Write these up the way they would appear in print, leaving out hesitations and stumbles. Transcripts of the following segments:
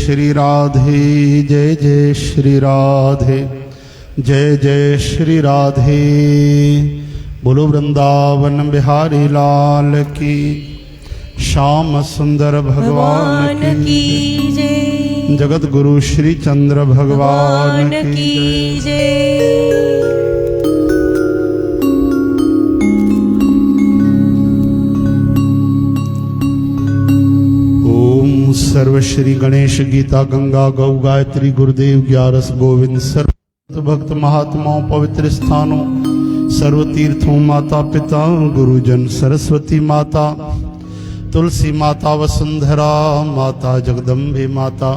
श्री राधे जय जय श्री राधे जय जय श्री राधे। बोलो वृंदावन बिहारी लाल की, श्याम सुंदर भगवान की जय। जगत गुरु श्री चंद्र भगवान की जय। सर्व श्री गणेश गीता गंगा गौ गायत्री गुरुदेव ग्यारस गोविंद सर्व भक्त महात्माओं पवित्र स्थानों सर्व तीर्थों माता पिता गुरुजन सरस्वती माता तुलसी माता वसुंधरा माता जगदम्बे माता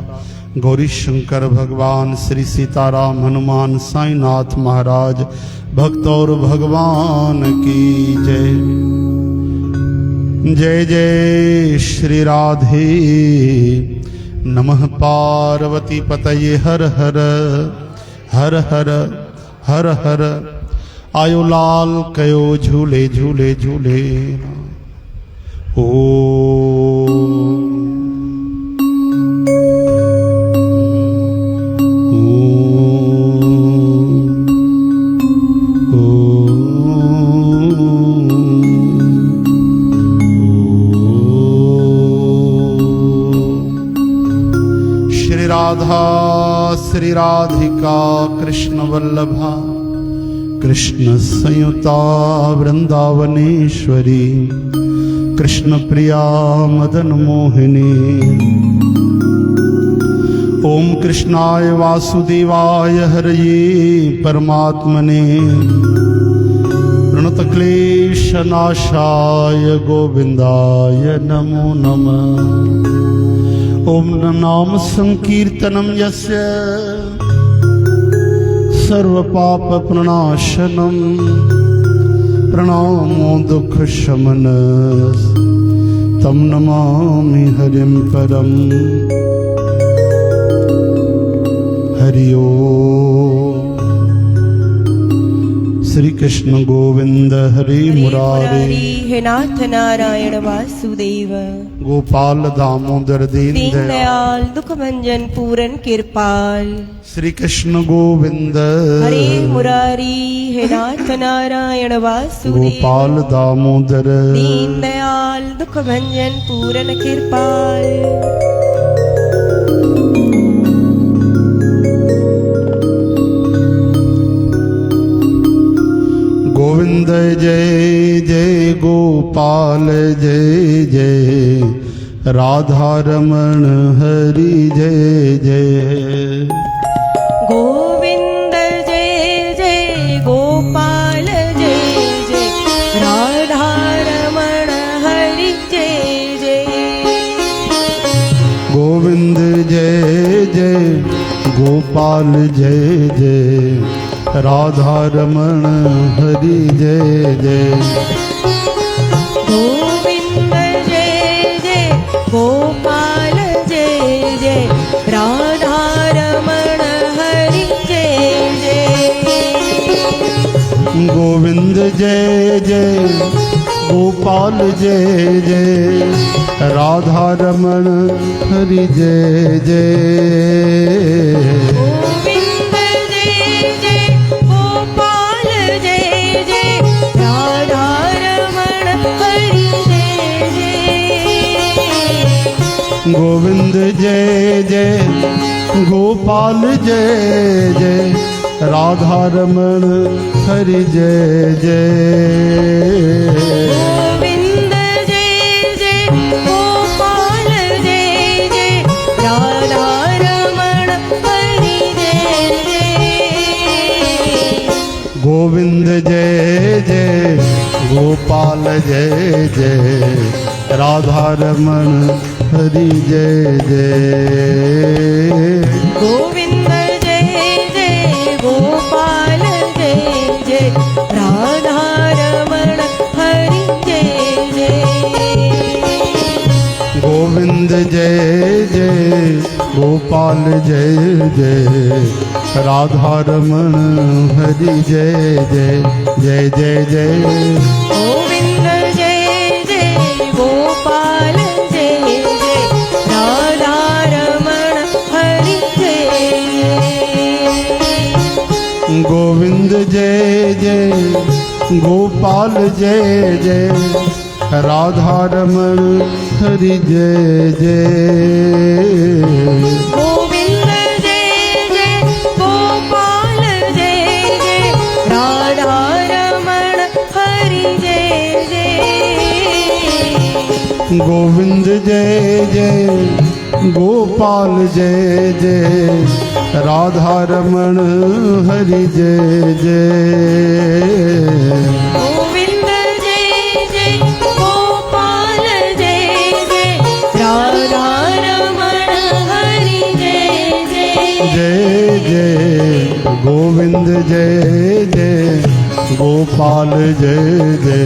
गौरी शंकर भगवान श्री सीताराम हनुमान साईनाथ महाराज भक्त और भगवान की जय। जय जय श्री राधे। नमः पार्वती पतये हर हर हर हर हर हर। आयो लाल कयो झूले झूले झूले। ओ राधा श्री राधिका कृष्ण वल्लभा कृष्ण संयुता वृंदावनेश्वरी कृष्ण प्रिया मदन मोहिनी। ओम कृष्णाय वासुदेवाय हरये परमात्मने प्रणत क्लेश नाशाय गोविंदाय नमो नमः। ओम नाम संकीर्तनम यस्य सर्वपाप प्रणाशनम प्रणामो दुख शमन तम नमामि हरिं परम। हरि ओम। श्री कृष्ण गोविंद हरि मुरारी हे नाथ नारायण वासुदेव। गोपाल दामोदर दीन दयाल दुख भंजन पूरन कृपाल। श्री कृष्ण गोविंद हरे मुरारी हे नाथ नारायण वासुदेव। गोपाल दामोदर दीन दयाल दुख भंजन पूरन कृपाल। गोविंद जय जय गोपाल जय जय राधा रमण हरि जय जय। गोविंद जय जय गोपाल जय जय राधा रमण हरि जय जय। गोविंद जय जय गोपाल जय जय राधा रमण हरि जय जय। गोविंद जय जय गोपाल जय जय राधा रमण हरि जय जय। गोविंद जय जय गोपाल जय जय राधा रमण हरि जय जय। गोविंद जय जय गोपाल जय जय राधा रमण हरि जय जय। गोविंद जय जय गोपाल जय जय राधा रमण हरि जय जय। गोविंद जय जय गोपाल जय जय राधा रमण हरि जय जय। गोविंद जय जय गोपाल जय जय राधा रमण हरि जय जय। गोविंद जय जय गोपाल जय जय राधा रमण हरि जय जय जय जय जय। गोविंद जय जय गोपाल जय जय राधा रमण हरि जय जय। गोविंद जय जय गोपाल जय जय राधा रमण हरि जय जय। गोविंद जय जय गोपाल जय जय राधा रमण हरि जय जय। गोविंद जय जय गोपाल जय जय राधा रमण हरि जय जय। गोविंद जय जय गोपाल जय जय राधा रमण हरि जय जय। जय जय गोविंद जय जय गोपाल जय जय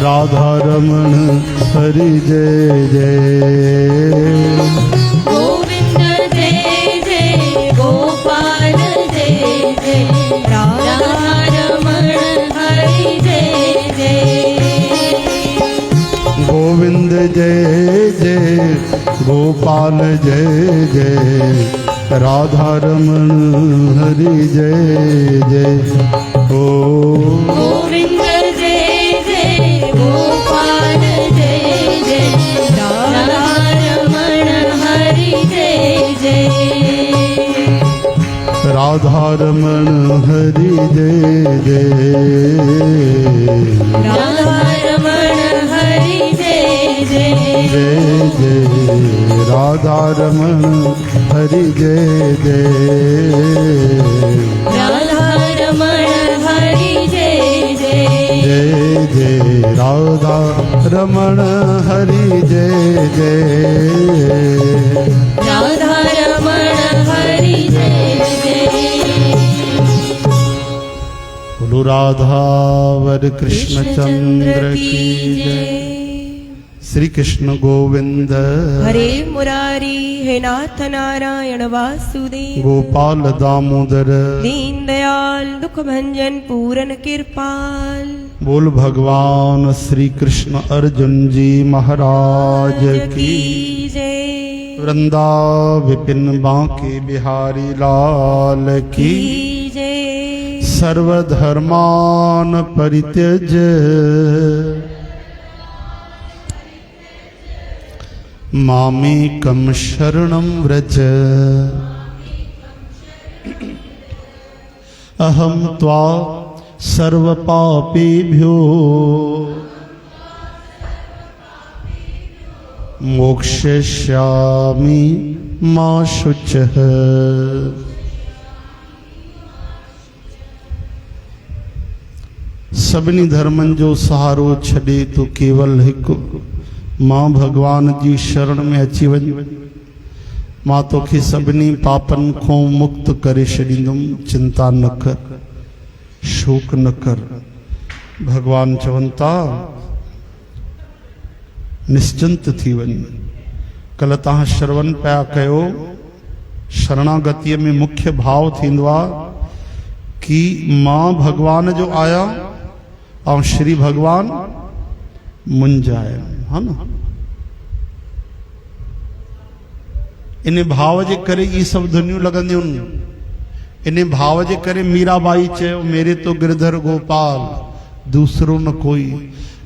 राधा रमण हरि जय जय। गोविंद जय जय गोपाल जय जय राधा रमण हरि जय जय। गोविंद जय जय गोपाल जय जय राधा रमण हरि जय जय। ओ गोविंद जय जय गोपाल जय जय राधा रमण हरि जय जय। राधा रमण हरि जय जय। राधा रमण हरि जय जय। जय जय राधा रमण हरि जय जय। राधा रमण हरि जय जय। जय जय राधा रमण हरि जय जय। राधा रमण हरि जय जय। बोलो राधावर कृष्ण चंद्र की जय। श्री कृष्ण गोविंद हरे मुरारी हे नाथ नारायण वासुदेव। गोपाल दामोदर दीन दयाल दुख भंजन पूरन कृपाल। बोल भगवान श्री कृष्ण अर्जुन जी महाराज की जय। वृंदा विपिन बांके बिहारी लाल की जय। सर्वधर्मान परित्यज मामेकं शरणं व्रज। अहं त्वा सर्वपापेभ्यो मोक्षयिष्यामि मा शुचः। सभिनी धर्मन जो सहारो छॾे तो केवल हिकु मां भगवान जी शरण में अची वञ। मां तोखे सभिनी पापन को मुक्त करे छॾींदुमि। चिंता न कर, शोक न कर। भगवान चवनि था निश्चिंत थी वञ। कल तव्हां श्रवण पिया कयो, शरणागतिअ में मुख्य भाव थींदो आहे कि मां भगवान जो आया ऐं श्री भगवान मुंझाया, है न। इन भाव जे करे ये सब दुनियूं लॻंदियूं। इन भाव जे करे मीराबाई चयो मेरे तो गिरधर गोपाल दूसरो न कोई।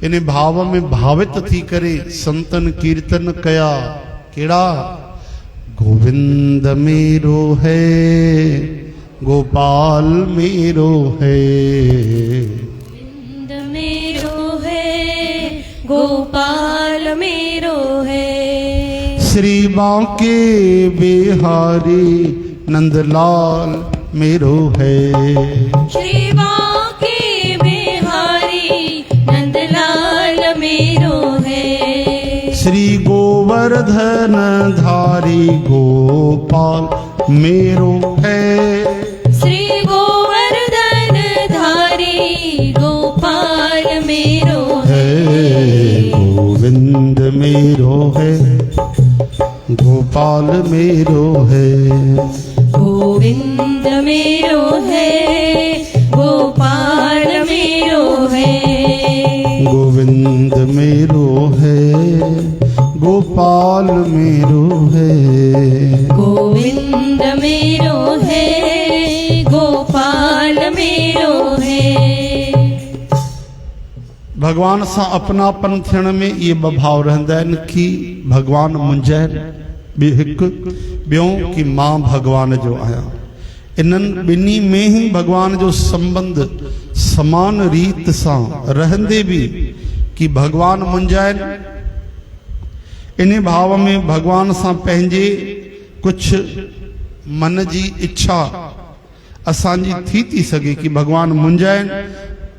इन भाव में भावित थी करे संतन कीर्तन कया। केड़ा? गोविंद मेरो है, गोपाल मेरो है, गोविंद मेरो है, गोपाल मेरो है। श्री बांके बिहारी नंदलाल मेरो है, श्री बांके बिहारी नंदलाल मेरो है। श्री गोवर्धन धारी गोपाल मेरो है, श्री गोवर्धन धारी गोपाल मेरो है। गोविंद मेरो है, गोपाल मेरो है, गोविंद मेरो है, गोपाल मेरो है। गोविंद मेरो है, गोपाल मेरो है, गोविंद मेरो है, गोपाल मेरो है। भगवान सां अपनापन थियण में ये ॿ भाव रहंदा आहिनि कि भगवान मुंझाइनि, हिकु ॿियों कि मां भगवान जो आहियां। इन्हनि ॿिन्ही में ही भगवान जो संबंध समान रीत सां रहंदे भी कि भगवान मुंझाइनि। इन भाव में भगवान सां पंहिंजे कुछ मन जी इच्छा असांजी थी सके कि भगवान मुंझाइनि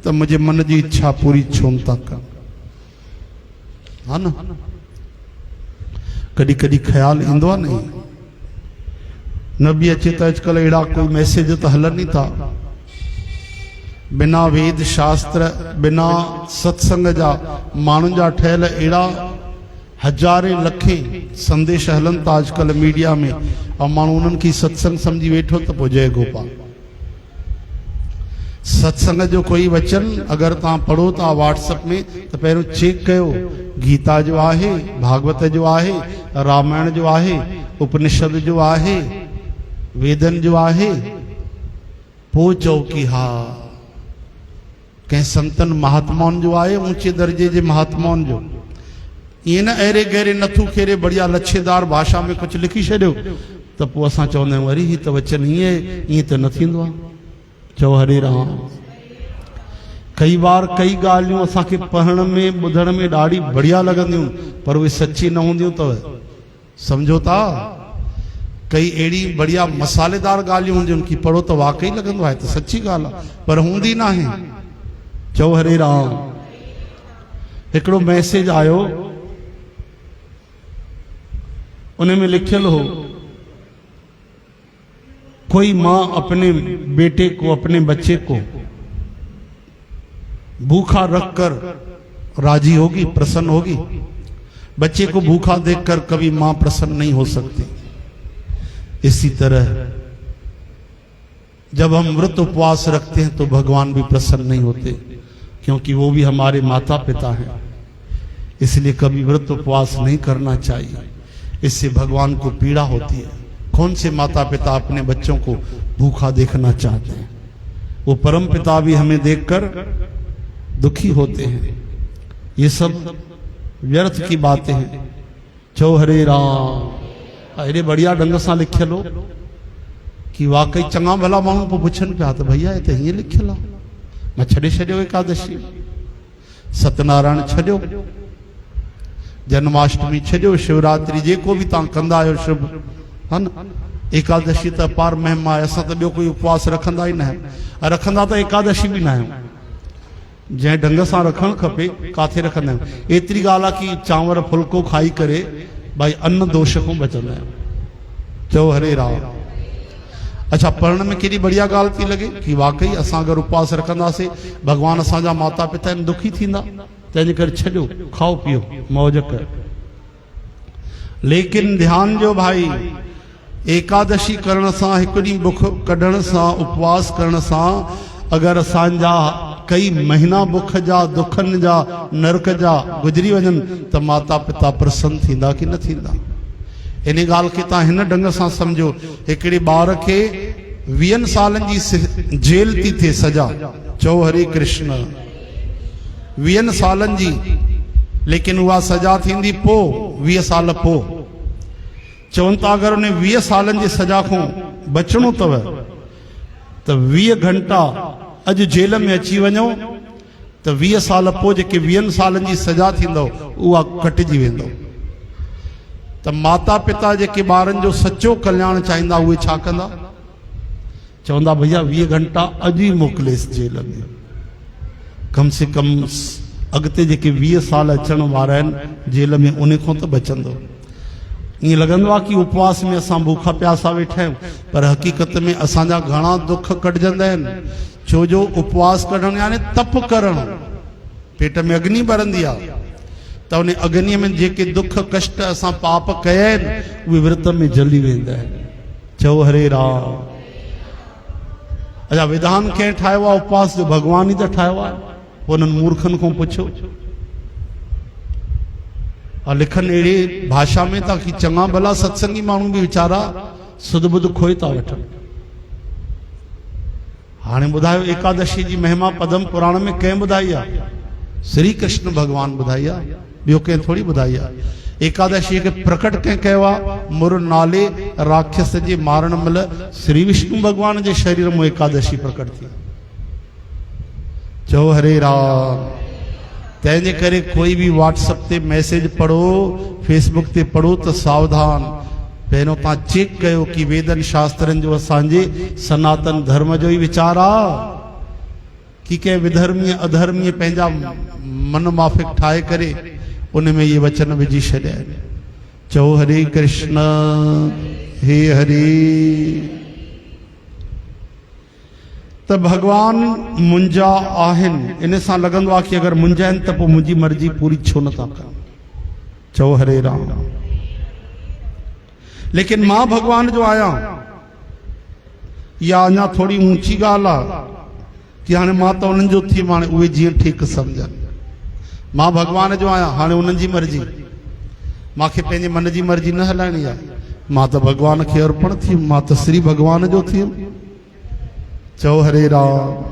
त मुझे मन जी इच्छा पूरी छो था कर, हा न। कॾहिं कॾहिं ख्याल ईंदो आहे नहीं न बि अचे त अॼुकल्ह अहिड़ा कोई मैसेज त हलनि था बिना वेद शास्त्र बिना सत्संग जा माण्हुनि जा ठहियल अहिड़ा हज़ारे लखे संदेश हलन था अॼुकल्ह मीडिया में, और माण्हू उन्हनि खे सत्संग समझी वेठो त पोइ जय गोपाल। सत्संग जो कोई वचन अगर तव्हां पढ़ो था व्हाट्सएप में तो पहिरियों चेक कयो गीता जो आहे, भागवत जो आहे, रामायण जो आहे, उपनिषद जो आहे, वेदन जो आहे, पोइ चओ कि हा कंहिं संतन महात्माउनि जो आहे, ऊंचे दर्जे जे महात्माउनि जो। ईअं न अहिड़े गहरे नथू खेरे बढ़िया लच्छेदार भाषा में कुछ लिखी छॾियो त पोइ असां चवंदा आहियूं वरी ही त वचन ईअं त न थींदो आहे। चओ हरे राम। कई बार कई ॻाल्हियूं असांखे पढ़ण में ॿुधण में ॾाढी बढ़िया लॻंदियूं पर उहे सच्ची न हूंदियूं अथव, सम्झो था। कई अहिड़ी बढ़िया मसालेदार ॻाल्हियूं हूंदियूं कि पढ़ो त वाकई लॻंदो आहे त सच्ची ॻाल्हि आहे पर हूंदी न आहे। चओ हरे राम। हिकिड़ो मैसेज आयो, उनमें लिखियल हो, कोई माँ अपने बेटे को, अपने बच्चे को भूखा रखकर राजी होगी, प्रसन्न होगी? बच्चे को भूखा देखकर कभी मां प्रसन्न नहीं हो सकती। इसी तरह जब हम व्रत उपवास रखते हैं तो भगवान भी प्रसन्न नहीं होते, क्योंकि वो भी हमारे माता पिता हैं। इसलिए कभी व्रत उपवास नहीं करना चाहिए, इससे भगवान को पीड़ा होती है। कौन से माता पिता अपने बच्चों को भूखा देखना चाहते हैं? वो परम पिता भी हमें देखकर दुखी होते हैं। ये सब व्यर्थ की बातें हैं। चो हरे राम। अरे बढ़िया ढंग से लिखे लो कि वाकई चंगा भला माण्हू पोइ पुछनि पिया त भैया ये हीअं लिखियल आहे। मां छॾे छॾियो एकादशी, सत्यनारायण छॾियो, जन्माष्टमी छॾियो, शिवरात्रि जेको बि तव्हां कंदा आहियो शुभ, हा न। एकादशी त अपार महिमा आहे। असां त ॿियो कोई उपवास रखंदा ई न आहियूं, रखंदा त एकादशी बि न आहियूं। जंहिं ढंग सां रखणु खपे काथे रखंदा आहियूं। एतिरी ॻाल्हि आहे कि चांवर फुल्को खाई करे भाई अन्न दोष खां बचंदा आहियूं। चओ हरे राम। अच्छा, पढ़ण में केॾी बढ़िया ॻाल्हि थी लॻे कि वाकई असां अगरि उपवास रखंदासीं भॻवान असांजा माता पिता आहिनि, दुखी थींदा। तंहिंजे करे छॾियो, खाओ पीओ, मौज कर। लेकिन ध्यान ॾियो भाई, एकादशी करण सां, हिकु ॾींहुं बुख कढण सां, उपवास करण सां अगरि असांजा कई महीना बुख जा, दुखनि जा, नरक जा गुजरी वञनि त माता पिता प्रसन्न थींदा कि न थींदा? इन ॻाल्हि खे तव्हां हिन ढंग सां सम्झो। हिकिड़े ॿार खे 20 सालनि जी जेल थी थिए सजा। चओ हरे कृष्ण। 20 सालनि जी, लेकिन उहा सजा थींदी पोइ 20 साल पोइ। चवनि था अगरि उन 20 सालनि जी सजा खां बचणो अथव त 20 घंटा अॼु जेल में अची वञो त 20 साल पोइ जेके 20 सालनि जी सजा थींदव उहा कटिजी वेंदव। त माता पिता जेके ॿारनि जो सचो कल्याण चाहींदा उहे छा कंदा? चवंदा भैया 20 घंटा अॼु ई मोकिलेसि जेल में, कम से कम अॻिते जेके 20 साल अचण वारा आहिनि जेल में उन खां त बचंदो। ईअं लॻंदो आहे कि उपवास में असां भूखा प्यासा वेठा आहियूं, पर हक़ीक़त में असांजा घणा दुख कटजंदा आहिनि। छो जो उपवास करणु यानी तप करणु, पेट में अग्नि ॿरंदी आहे त उन अग्नि में जेके दुख कष्ट असां पाप कया आहिनि उहे विर्त में जली वेंदा आहिनि। चओ हरे राम। अच्छा, विधान कंहिं ठाहियो आहे उपवास जो? भॻवान ई त ठाहियो आहे। पोइ उन्हनि मूर्खनि खां पुछो। और लिखनि अहिड़ी भाषा में था कि चङा भला सत्संगी माण्हू बि वीचारा सुध बुध खोए था वठनि। हाणे ॿुधायो, एकादशी जी महिमा पद्म पुराण में कंहिं ॿुधाई आहे? श्री कृष्ण भगवान ॿुधाई आहे, ॿियो कंहिं थोरी ॿुधाई आहे। एकादशी खे प्रकट कंहिं कयो आहे? मुर नाले राक्षस जे मारण महिल श्री विष्णु भगवान जे शरीर में एकादशी प्रकट थी। चओ हरे राम। तंहिंजे करे कोई भी व्हाट्सएप ते मैसेज पढ़ो, फेसबुक ते पढ़ो त सावधान। पहिरियों तव्हां चेक कयो कि वेदन शास्त्रनि जो असांजे सनातन धर्म जो ई वीचार आहे कि कंहिं विधर्मीय अधर्मीय पंहिंजा मन माफ़िक ठाहे करे उन में ये वचन विझी छॾिया आहिनि। चओ हरे कृष्ण। हे हरे। त भगवान मुंहिंजा आहिनि, इन सां लॻंदो आहे कि अगरि मुंहिंजा आहिनि त पोइ मुंहिंजी मर्ज़ी पूरी छो नथा कनि? चओ हरे राम। लेकिन मां भगवान जो आहियां, या अञा थोड़ी ऊंची ॻाल्हि आहे कि हाणे मां त उन्हनि जो थी, हाणे उहे जीअं ठीकु सम्झनि। मां भगवान जो आहियां, हाणे उन्हनि जी मर्ज़ी। मूंखे पंहिंजे मन जी मर्ज़ी न हलाइणी आहे। मां त भगवान खे अर्पण थी, मां त श्री भगवान जो थी। चओ हरे राम।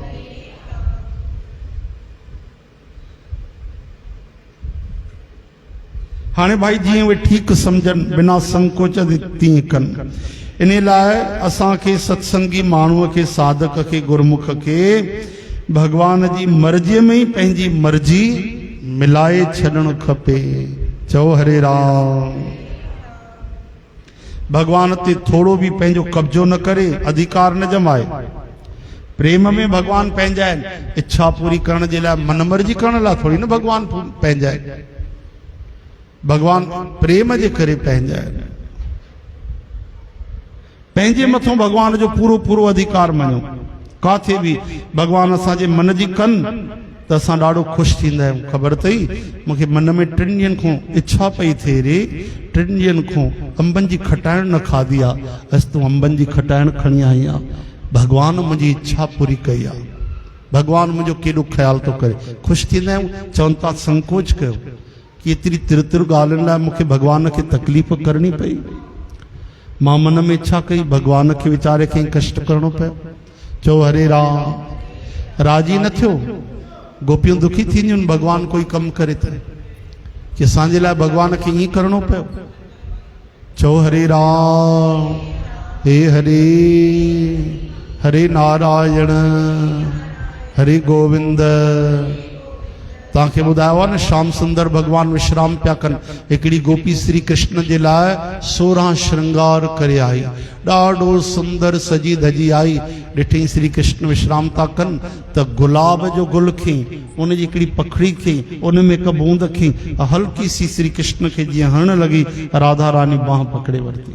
हाणे भाई जीअं उहे ठीकु सम्झनि, बिना संकोच तीअं कनि। इन लाइ असांखे सत्संगी माण्हूअ खे, साधक खे, गुरमुख खे भगवान जी मर्ज़ीअ में ई पंहिंजी मर्ज़ी मिलाए छॾणु खपे। चओ हरे राम। भगवान ते थोड़ो भी पंहिंजो कब्जो न करे, अधिकार न जमाए। प्रेम में भगवान पंहिंजा आहिनि। इच्छा पूरी करण जे लाइ मन मर्जी करण लाइ थोरी न भगवान पंहिंजा आहिनि। भगवान प्रेम जे करे पंहिंजा आहिनि। पंहिंजे मथां भगवान जो पूरो पूरो अधिकार मञो। काथे बि भगवान असांजे मन जी कनि त असां ॾाढो ख़ुशि थींदा आहियूं। ख़बर अथई मूंखे मन में 3 ॾींहंनि खां इच्छा पई थिए रे, 3 ॾींहंनि खां अंबनि जी खटाइण न खाधी आहे, अॼु तूं अंबनि जी खटाइण खणी आई आहे। भगवान मुंहिंजी इच्छा पूरी कई आहे। भगवान मुंहिंजो केॾो ख़्यालु थो करे। ख़ुशि थींदा आहियूं। चवनि था संकोच कयो कि एतिरी तिर तिर ॻाल्हियुनि लाइ मूंखे भगवान खे तकलीफ़ करणी पई। मां मन में इच्छा कई, भगवान खे वीचारे खे कष्ट करणो पियो। चओ हरे राम, राजी न थियो। गोपियूं दुखी थींदियूं आहिनि भगवान कोई कमु करे त, कि असांजे लाइ भगवान खे ईअं करणो पियो। चओ हरे राम, हे हरे, हरे नारायण, हरे गोविंद। तव्हांखे ॿुधायो आहे न श्याम सुंदर भगवान विश्राम पिया कनि। हिकिड़ी गोपी श्री कृष्ण जे लाइ 16 श्रृंगार करे आई। ॾाढो सुंदर सजी धजी आई। ॾिठई श्री कृष्ण विश्राम था कनि त गुलाब जो गुल खई, उन जी हिकिड़ी पखड़ी खई, उन में हिकु बूंद खई, हल्की सी श्री कृष्ण खे जीअं हणण लॻी, राधा रानी बाह पकड़े वरिती।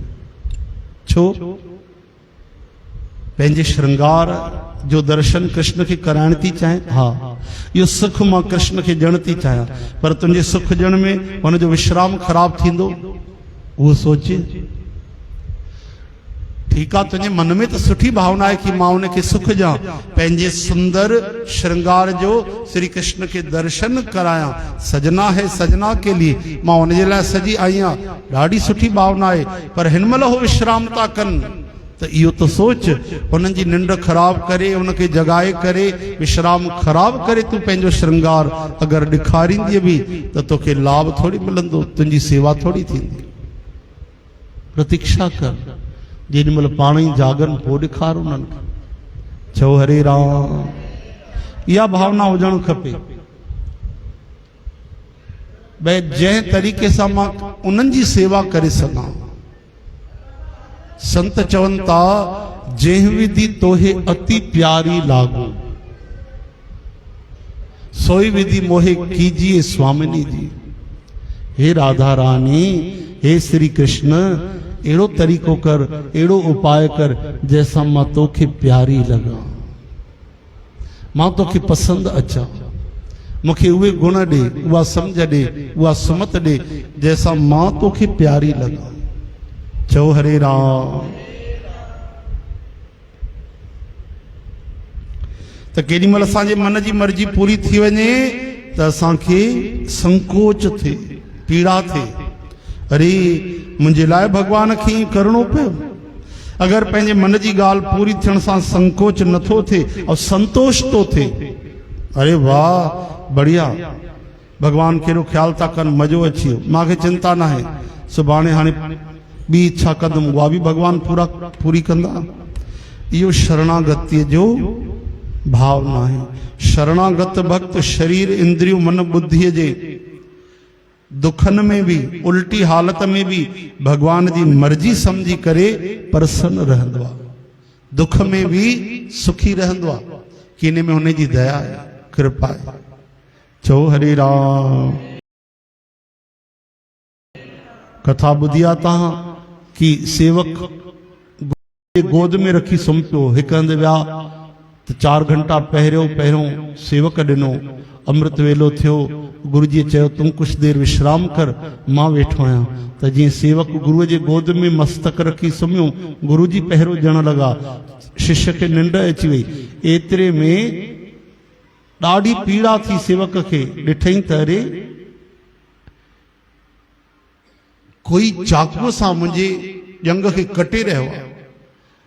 छो? पंहिंजे श्रृंगार जो दर्शन कृष्ण खे कराइण थी चाहे। हा, इहो सुख मां कृष्ण खे ॾियण थी चाहियां, पर तुंहिंजे सुख ॾियण में हुनजो विश्राम ख़राब थींदो, उहो सोचे। ठीकु आहे, तुंहिंजे मन में त सुठी भावना आहे कि मां उनखे सुख ॾियां, पंहिंजे सुंदर श्रृंगार जो श्री कृष्ण के दर्शन कराया। सजना है सजना के लिए, मां उनजे लाइ सजी आई आहियां। ॾाढी सुठी भावना आहे, पर हिन महिल हो विश्राम था कनि त इहो त सोच, उन्हनि जी निंड ख़राब करे, उनखे जगाए करे, विश्राम ख़राब करे तूं पंहिंजो श्रृंगार अगरि ॾेखारींदीअ बि त तोखे लाभ थोरी मिलंदो, तुंहिंजी सेवा थोरी थींदी। प्रतीक्षा कर, जेॾी महिल पाण ई जागनि पोइ ॾेखार उन्हनि खे। चओ हरे राम, इहा भावना हुजणु खपे। भई जंहिं तरीक़े सां मां उन्हनि जी सेवा करे सघां। संत चवनि था, जंहिं विधि तोहे अति प्यारी लागू, सोई विधि मोहे कीजिए स्वामिनी जी। हे राधा रानी, हे श्री कृष्ण, अहिड़ो तरीक़ो कर, अहिड़ो उपाय कर जंहिंसां मां तोखे प्यारी लॻां, मां तोखे पसंदि अचां। मूंखे उहे गुण ॾे, उहा सम्झ ॾे, उहा सुमत ॾे जंहिंसां मां तोखे प्यारी लॻां। चओ हरे राम। त केॾी महिल असांजे मन जी मर्जी पूरी थी वञे त असांखे संकोच थिए, पीड़ा थिए। अरे मुंहिंजे लाइ भगवान खे ईअं करिणो पियो। अगरि पंहिंजे मन जी ॻाल्हि पूरी थियण सां संकोच नथो थिए ऐं संतोष थो थिए, अरे वाह बढ़िया, भगवान कहिड़ो ख्यालु था कनि, मज़ो अची वियो, मूंखे चिंता न आहे। सुभाणे हाणे ॿी इच्छा कंदुमि, उहा बि भगवान पूरी कंदा। इहो शरणागतीअ जो भावना आहे। शरणागत भक्त शरीर इंद्रियों मन बुद्धीअ जे दुखन में भी, उल्टी हालत में भी भगवान जी मर्जी समझी करे प्रसन्न रहंदो आहे, दुख में भी सुखी रहंदो आहे कि इन में हुन जी दया है, कृपा है। चओ हरे राम। कथा ॿुधिया तव्हां कि सेवक गोद में रखी सुम्ही पियो, हिक हंधि विया त 4 घंटा पहिरियों सेवक ॾिनो, अमृत वेलो थियो, गुरु जी चयो तूं कुछ देर विश्राम कर, मां वेठो आहियां। त जीअं सेवक गुरुअ जे गोद में मस्तक रखी सुम्हियो, गुरु जी पहिरो ॾियण लॻा, शिष्य खे निंड अची वई। एतिरे में ॾाढी पीड़ा थी सेवक खे, ॾिठई त अरे कोई चाकूअ सां मुंहिंजे ॼंग खे कटे रहियो आहे।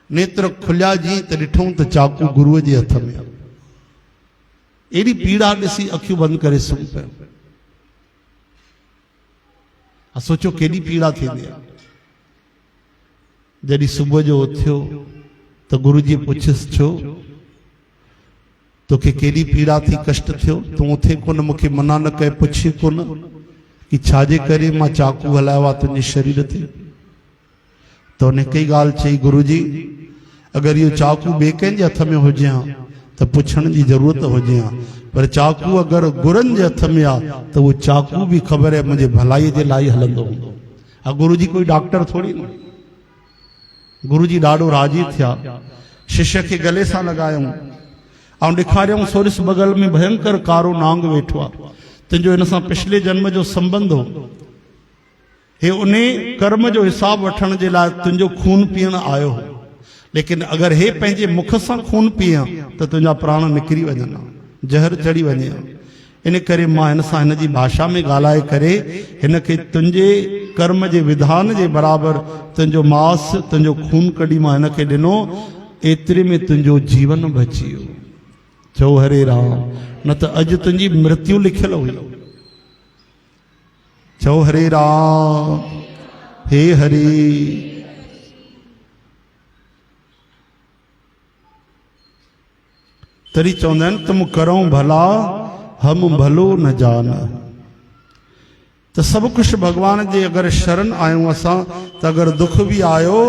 नेत्र खुलिया जीअं त ॾिठऊं त चाकू गुरुअ जे हथ में। एॾी पीड़ा ॾिसी अखियूं बंदि करे सुम्ही पियो। सोचो केॾी पीड़ा थींदी आहे। जॾहिं सुबुह जो उथियो त गुरु जी पुछियसि छो तोखे केॾी पीड़ा थी, कष्ट थियो, तूं उथे कोन, मूंखे मना न कए, पुछी कोन कि छाजे करे मां चाकू हलायो आहे तुंहिंजे शरीर ते। त उन हिकु ई ॻाल्हि चई, गुरु जी अगर ये चाकू ॿिए कंहिंजे हथ में हुजे हा त पुछण जी ज़रूरत हुजे हा, पर चाकू अगर गुरनि जे हथ में आहे त उहो चाकू भी ख़बर है मुंहिंजे भलाई जे लाइ हलंदो हूंदो। गुरु जी कोई डॉक्टर थोड़ी न। गुरु जी ॾाढो राजी थिया, शिष्य के गले सां लगायूं ऐं ॾेखारियऊं सोरिस बगल में भयंकर कारो नांग वेठो आहे, तुंहिंजो हिन सां पिछले जन्म जो संबंध हो, हे उन कर्म जो हिसाब वठण जे लाइ तुंहिंजो खून पीअण आयो हो, लेकिन अगर हे पंहिंजे मुख सां खून पीअ त तुंहिंजा प्राण निकिरी वञनि, जहर चढ़ी वञे। इन करे मां हिन सां हिन जी भाषा में ॻाल्हाए करे हिन खे तुंहिंजे कर्म जे विधान जे बराबरि तुंहिंजो मांस तुंहिंजो खून कढी मां हिन खे ॾिनो, एतिरे में तुंहिंजो जीवन बची वियो। चओ हरे राम, न त अॼु तुंहिंजी मृत्यु लिखियल हुई। चओ हरे राम, हे हरि। तरी चवंदा आहिनि तुम करो भला हम भलो न जान। त सभु कुछ भगवान जे अगर शरण आयूं असां त अगर दुख भी आयो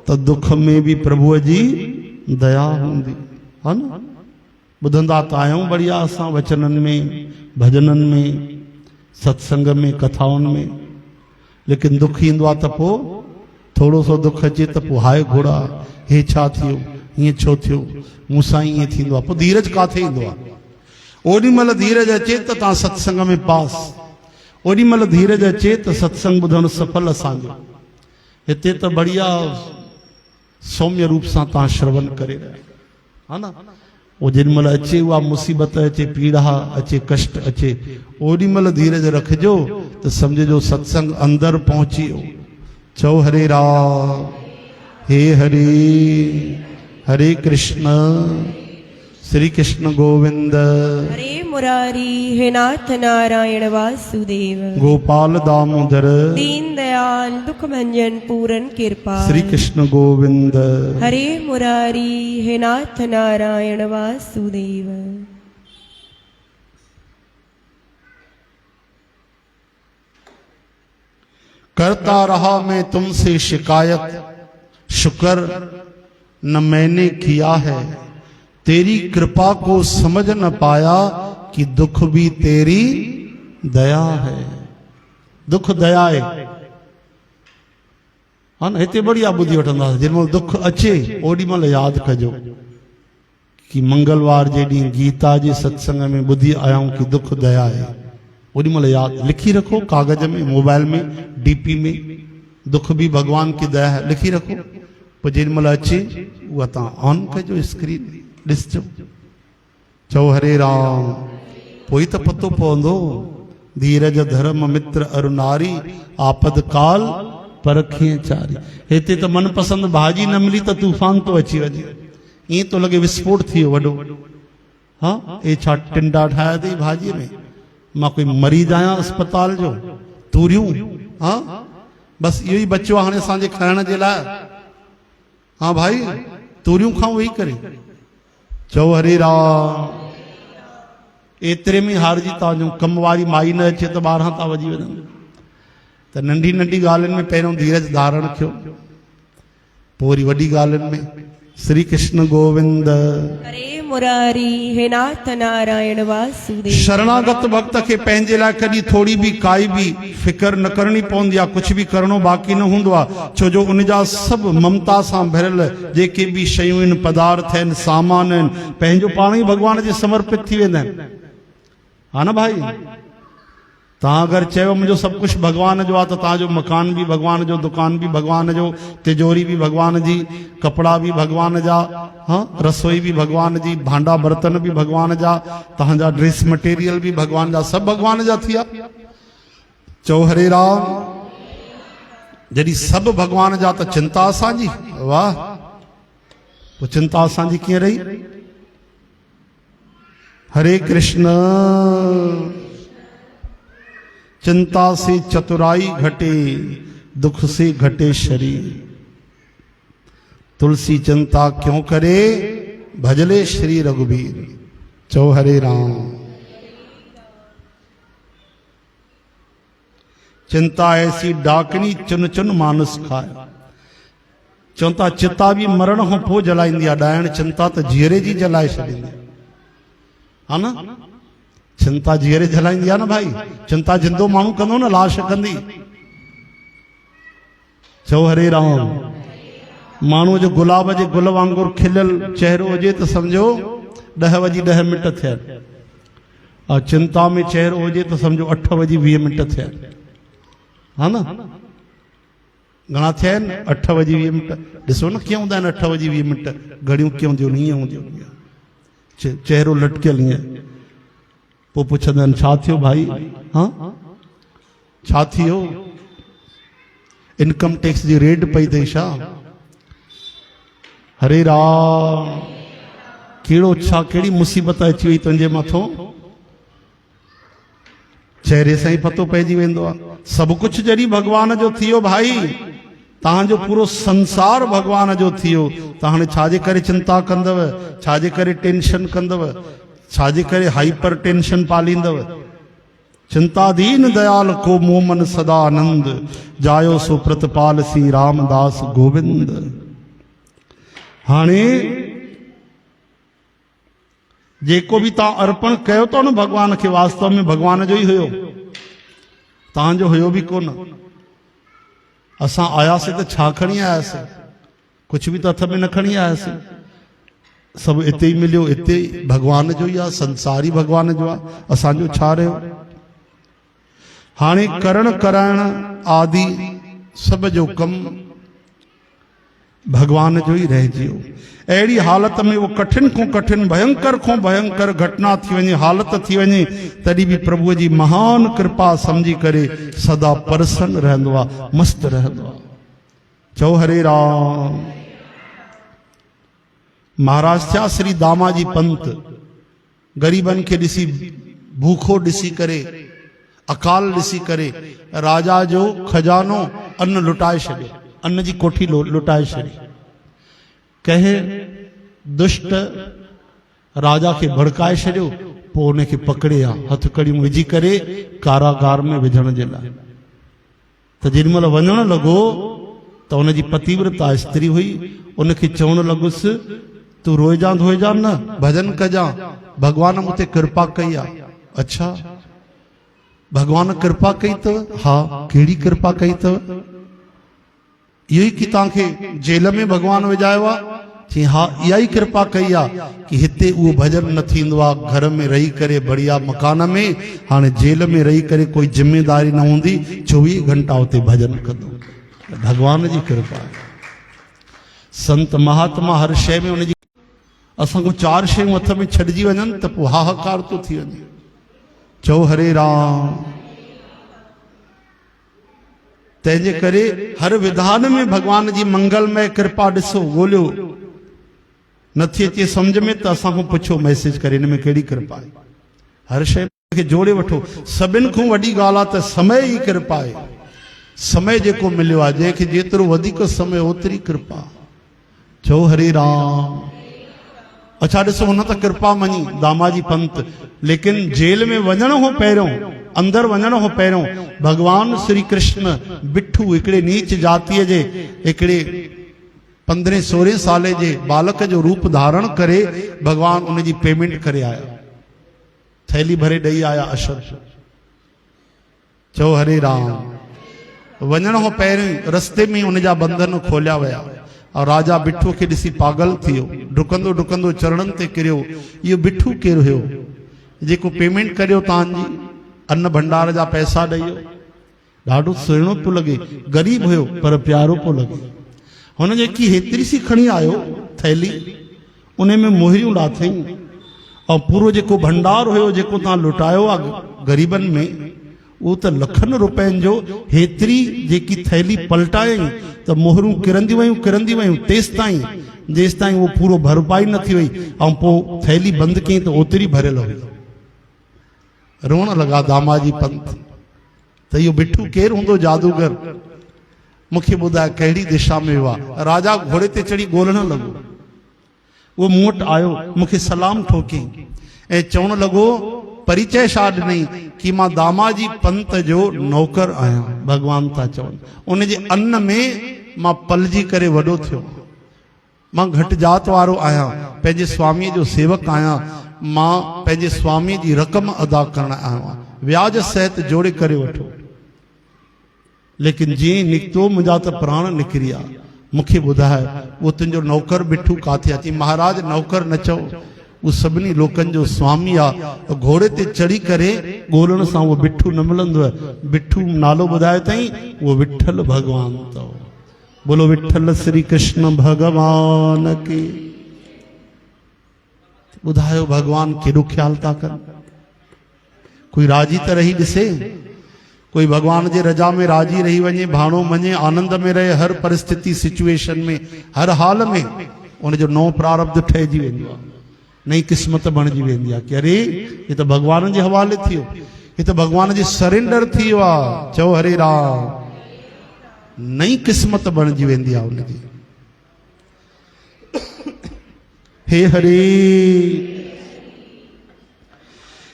त दुख में भी प्रभुअ जी दया हूंदी है न। ॿुधंदा त आहियूं बढ़िया असां वचननि में, भजननि में, सत्संग में, कथाउनि में, लेकिन दुख ईंदो आहे त पोइ थोरो सो दुख अचे त पोइ हाय घोड़ा, हे छा थियो, ईअं छो थियो, मूंसां ईअं थींदो आहे, पोइ धीरज काथे ईंदो आहे। ओॾी महिल धीरज अचे त तव्हां सत्संग में पास, ओॾी महिल धीरज अचे त सत्संग ॿुधणु सफल असांजो। हिते त बढ़िया सौम्य रूप सां तव्हां श्रवण करे रहिया हा न। वो जिन महिल अचे उहा मुसीबत अचे, पीड़ा अचे, कष्ट अचे, ओॾी महिल धीरज रखिजो त सम्झिजो सत्संग अंदर पहुची वियो। चओ हरे राम, हे हरि, हरे कृष्ण, श्री कृष्ण गोविंद, हरे मुरारी, हे नाथ नारायण वासुदेव, गोपाल दामोदर, दीन दयाल दुख भंजन पूरन कृपा, श्री कृष्ण गोविंद, हरे मुरारी, हे नाथ नारायण वासुदेव। करता रहा मैं तुमसे शिकायत, शुक्र न मैंने किया है, तेरी कृपा को समझ न पाया कि दुख भी तेरी दया है। दुख दया है हाँ, हिते बढ़िया ॿुधी वठंदासीं। जिन महिल दुख अचे ओॾी महिल यादि कजो कि मंगलवार जे ॾींहुं गीता जे सत्संग में ॿुधी आयाऊं कि दुख दया है। ओॾी महिल यादि लिखी रखो कागज में, मोबाइल में, डीपी में, दुख भी भगवान की दया है लिखी रखो। पोइ जिन महिल अचे उहा तव्हां ऑन कजो, स्क्रीन ॾिसजो। चओ हरे राम, पोइ त पतो पवंदो धीरज धर्म मित्र अरु नारी, आपद काल परखिए चारी। हिते त मनपसंद भाॼी न मिली त तूफान तो अची वञे, ईअं तो लॻे विस्फोट थी वियो वॾो। हा ए छा टिंडा ठाहिया अथई भाॼीअ में, मां कोई मरीज़ आहियां अस्पताल जो, तूरियूं हा बसि इहो ई बचियो आहे हाणे असांजे खाइण जे लाइ। हाँ भाई तूरियूं खाऊं वेही करे। चओ हरे राम, एतिरे में हारजी था वञूं। कम वारी माई न अचे त ॿारहां था वॼी वञनि। त नंढी नंढी ॻाल्हियुनि में पहिरियों धीरज धारण कयो, पोइ वरी वॾी ॻाल्हियुनि में। श्री कृष्ण गोविंद, हरे मुरारी, हे नाथ नारायण वासुदेव। शरणागत भक्त खे पंहिंजे लाइ कॾहिं थोड़ी बि काई बि फिकर न करणी पवंदी आहे, कुछ भी करणो बाक़ी न हूंदो आहे। छो जो उनजा सभु ममता सां भरियल जेके भी शयूं आहिनि, पदार्थ आहिनि, सामान आहिनि, पंहिंजो पाण ई भगवान जे समर्पित थी वेंदा आहिनि। हा न भाई, तव्हां अगरि चयो मुंहिंजो सभु कुझु भगवान जो आहे त तव्हांजो मकान भी भगवान जो, दुकान भी भगवान जो, तिजोरी भी भगवान जी, कपिड़ा भी भगवान जा, हाँ रसोई भी भगवान जी, भांडा बर्तन भी भगवान जा, तव्हांजा ड्रेस मटेरियल भी भगवान जा, सभु भगवान जा थिया। चओ हरे राम। जॾहिं सभु भगवान जा त चिंता असांजी, वाह, पोइ चिंता असांजी कीअं रही। हरे कृष्ण। चिंता से चतुराई घटे, दुख से घटे शरीर। तुलसी चिंता क्यों करे, भजले श्री रघुबीर। चो हरे राम। चिंता ऐसी डाकनी चुन चुन मानुस खाए। चवनि था चिता बि मरण खां पोइ जलाईंदी आहे, ॾाइण चिंता त जीअरे जी जलाए छॾींदी हा न। चिंता जीअरे जलाईंदी आहे न भाई, चिंता जिंदो माण्हू कंदो न, लाश कंदी। चओ हरे राम। माण्हूअ जो गुलाब जे गुल वांगुरु खिलियल चहिरो हुजे त सम्झो 10:10 थिया, और चिंता में चहिरो हुजे त सम्झो 8:20 थिया, हा न। घणा थिया आहिनि? 8:20। ॾिसो न कीअं हूंदा आहिनि 8:20, घड़ियूं कीअं हूंदियूं हीअं हूंदियूं, चहिरो लटकियल हीअं। पोइ पुछंदा आहिनि छा थियो भाई? हा छा थियो? इनकम टैक्स जी रेड पई अथई छा? हरे राम। कहिड़ो छा कहिड़ी मुसीबत अची वई तुंहिंजे मथां? चहिरे सां ई पतो पइजी वेंदो आहे। सभु कुझु जॾहिं भॻवान जो थी वियो भाई, तव्हांजो पूरो संसार भॻवान जो थी वियो, त हाणे छाजे करे चिंता कंदव? छाजे करे टेंशन कंदव? छाजे करे हाइपर टेंशन पालींदव? चिंता दीन दयाल को मोमन सदा आनंद, जायो सो प्रतपाल सी रामदास गोविंद। हाणे जेको बि तव्हां अर्पण कयो था न भॻवान खे, वास्तव में भॻवान जो ई हुयो, तव्हांजो हुयो बि कोन। असां आयासीं त छा खणी आयासीं? कुझु बि त हथ में न खणी आयासीं। सभु हिते ई मिलियो, हिते भॻवान जो ई आहे, संसार ई भॻवान जो आहे, असांजो छा रहियो? हाणे करण कराइण आदि सभ जो कमु भॻवान जो ई रहिजी वियो। अहिड़ी हालत में वो कठिन खां कठिन, भयंकर खां भयंकर घटना थी वञे, हालत थी वञे, तॾहिं बि प्रभुअ जी महान कृपा सम्झी करे सदा प्रसन्न रहंदो आहे, मस्त रहंदो आहे। चओ हरे राम। महाराज थिया श्री दामाजी पंत। ग़रीबनि खे ॾिसी, भूखो ॾिसी करे, अकाल ॾिसी करे राजा जो खजानो अन्न लुटाए छॾियो, अन्न जी कोठी लुटाए छॾी। कंहिं दुष्ट राजा खे भड़काए छॾियो, पोइ उनखे पकड़िया, हथकड़ियूं विझी करे कारागार में विझण जे लाइ। त जेॾी महिल वञण लॻो त उनजी पतिव्रता स्त्री हुई, उनखे चवणु लॻुसि तूं रोइजां धोइजां न, भजन कजां, भॻवान मूं ते कृपा कई आहे। अच्छा, भॻवान कृपा कई अथव? हा, कहिड़ी कृपा कई अथव? इहो ई कि तव्हांखे जेल में भॻवान विझायो आहे? चई हा, इहा ई कृपा कई आहे कि हिते उहो भजन न थींदो आहे, घर में रही करे बढ़िया मकान में, हाणे जेल में रही करे कोई जिम्मेदारी न हूंदी, 24 घंटा उते भजन कंदो। भॻवान जी कृपा आहे। संत महात्मा हर शइ में उनजी, असांखे 4 शयूं हथ में छॾिजी वञनि त पोइ हाहाकार थो थी वञे। चओ हरे राम। तंहिंजे करे हर विधान में भॻवान जी मंगलमय कृपा ॾिसो, ॻोल्हियो। नथी अचे सम्झ में त असांखां पुछो मैसेज करे, हिन में कहिड़ी कृपा आहे। हर शइ खे जोड़े वठो। सभिनि खां वॾी ॻाल्हि आहे त समय ई कृपा आहे। समय जेको मिलियो आहे, जंहिंखे जेतिरो वधीक समय ओतिरी कृपा। चओ हरे राम। अच्छा ॾिसो, हुन त कृपा मञी दामाजी पंत, लेकिन जेल में वञण खां पहिरियों, अंदर वञण खां पहिरियों भगवान श्री कृष्ण बिठू हिकिड़े नीच जातीअ जे हिकिड़े 15-16 साले जे बालक जो रूप धारण करे भगवान उन जी पेमेंट करे आया, थैली भरे ॾेई आया अशर। चओ हरे राम। वञण खां पहिरियों रस्ते में उन जा बंधन खोलिया विया और राजा बिठू खे ॾिसी पागल थी वियो, डुकंदो डुकंदो चरणनि ते किरियो। इहो बिठू केरु हुयो जेको पेमेंट करियो तव्हांजी अन्न भंडार जा पैसा ॾेई? ॾाढो सुहिणो पियो लॻे, ग़रीब हुयो पर प्यारो पियो लॻे। हुन जेकी हेतिरी सी खणी आयो थैली, उन में मोहरियूं ॾाथईं और पूरो जेको भंडार हुयो जेको तव्हां लुटायो आहे ग़रीबनि में, उहो त लखनि रुपयनि जो। हेतिरी जेकी थैली पलटायईं त मोहरूं किरंदी वयूं तेसि ताईं जेसि ताईं उहो पूरो भरपाई न थी वई, ऐं पोइ थैली बंदि कयईं त ओतिरी भरियल हुई। रोअण लॻा दामाजी पंत त इहो बिठू केरु हूंदो जादूगर, मूंखे ॿुधाए कहिड़ी दिशा में वियो आहे। राजा घोड़े ते चढ़ी ॻोल्हण लॻो, उहो मूं वटि आयो, मूंखे सलाम ठोकी ऐं चवणु लॻो, परिचय छा ॾिनई कि मां दामाजी पंत जो नौकर आहियां। भॻवान था चवनि, उन जे अन्न में मां पलजी करे वॾो थियो, मां घटि जात वारो आहियां, पंहिंजे स्वामीअ जो सेवक आहियां, मां पंहिंजे स्वामीअ जी रक़म अदा करण आहियां, व्याज सहित जोड़े करे वठो। लेकिन जीअं निकितो मुंहिंजा त प्राण निकिरी विया। मूंखे ॿुधाए उहो तुंहिंजो नौकर बिठू काथे अची? महाराज नौकर न चओ, उहो सभिनी लोकनि जो स्वामी आहे। घोड़े ते चढ़ी करे ॻोल्हण सां उहो बिठू न मिलंदो आहे। बिठू नालो ॿुधायो अथई, उहो विठल भॻवान अथव। बोलो विठल श्री कृष्ण भगवान की। ॿुधायो भगवान केॾो ख्याल था कनि। कोई राजी त रही ॾिसे, कोई भगवान जे रजा में राजी रही वञे, भाणो मञे, आनंद में रहे, हर परिस्थिति सिचुएशन में, हर हाल में उनजो नओं प्रारब्ध ठहिजी वेंदो आहे, नई क़िस्मत बणिजी वेंदी आहे कि अरे ये तो भगवान जे हवाले थियो, ये तो भगवान जे सरेंडर थी वियो आहे। चओ हरे राम। नई क़िस्मत बणिजी वेंदी आहे उनजी। हे हरे।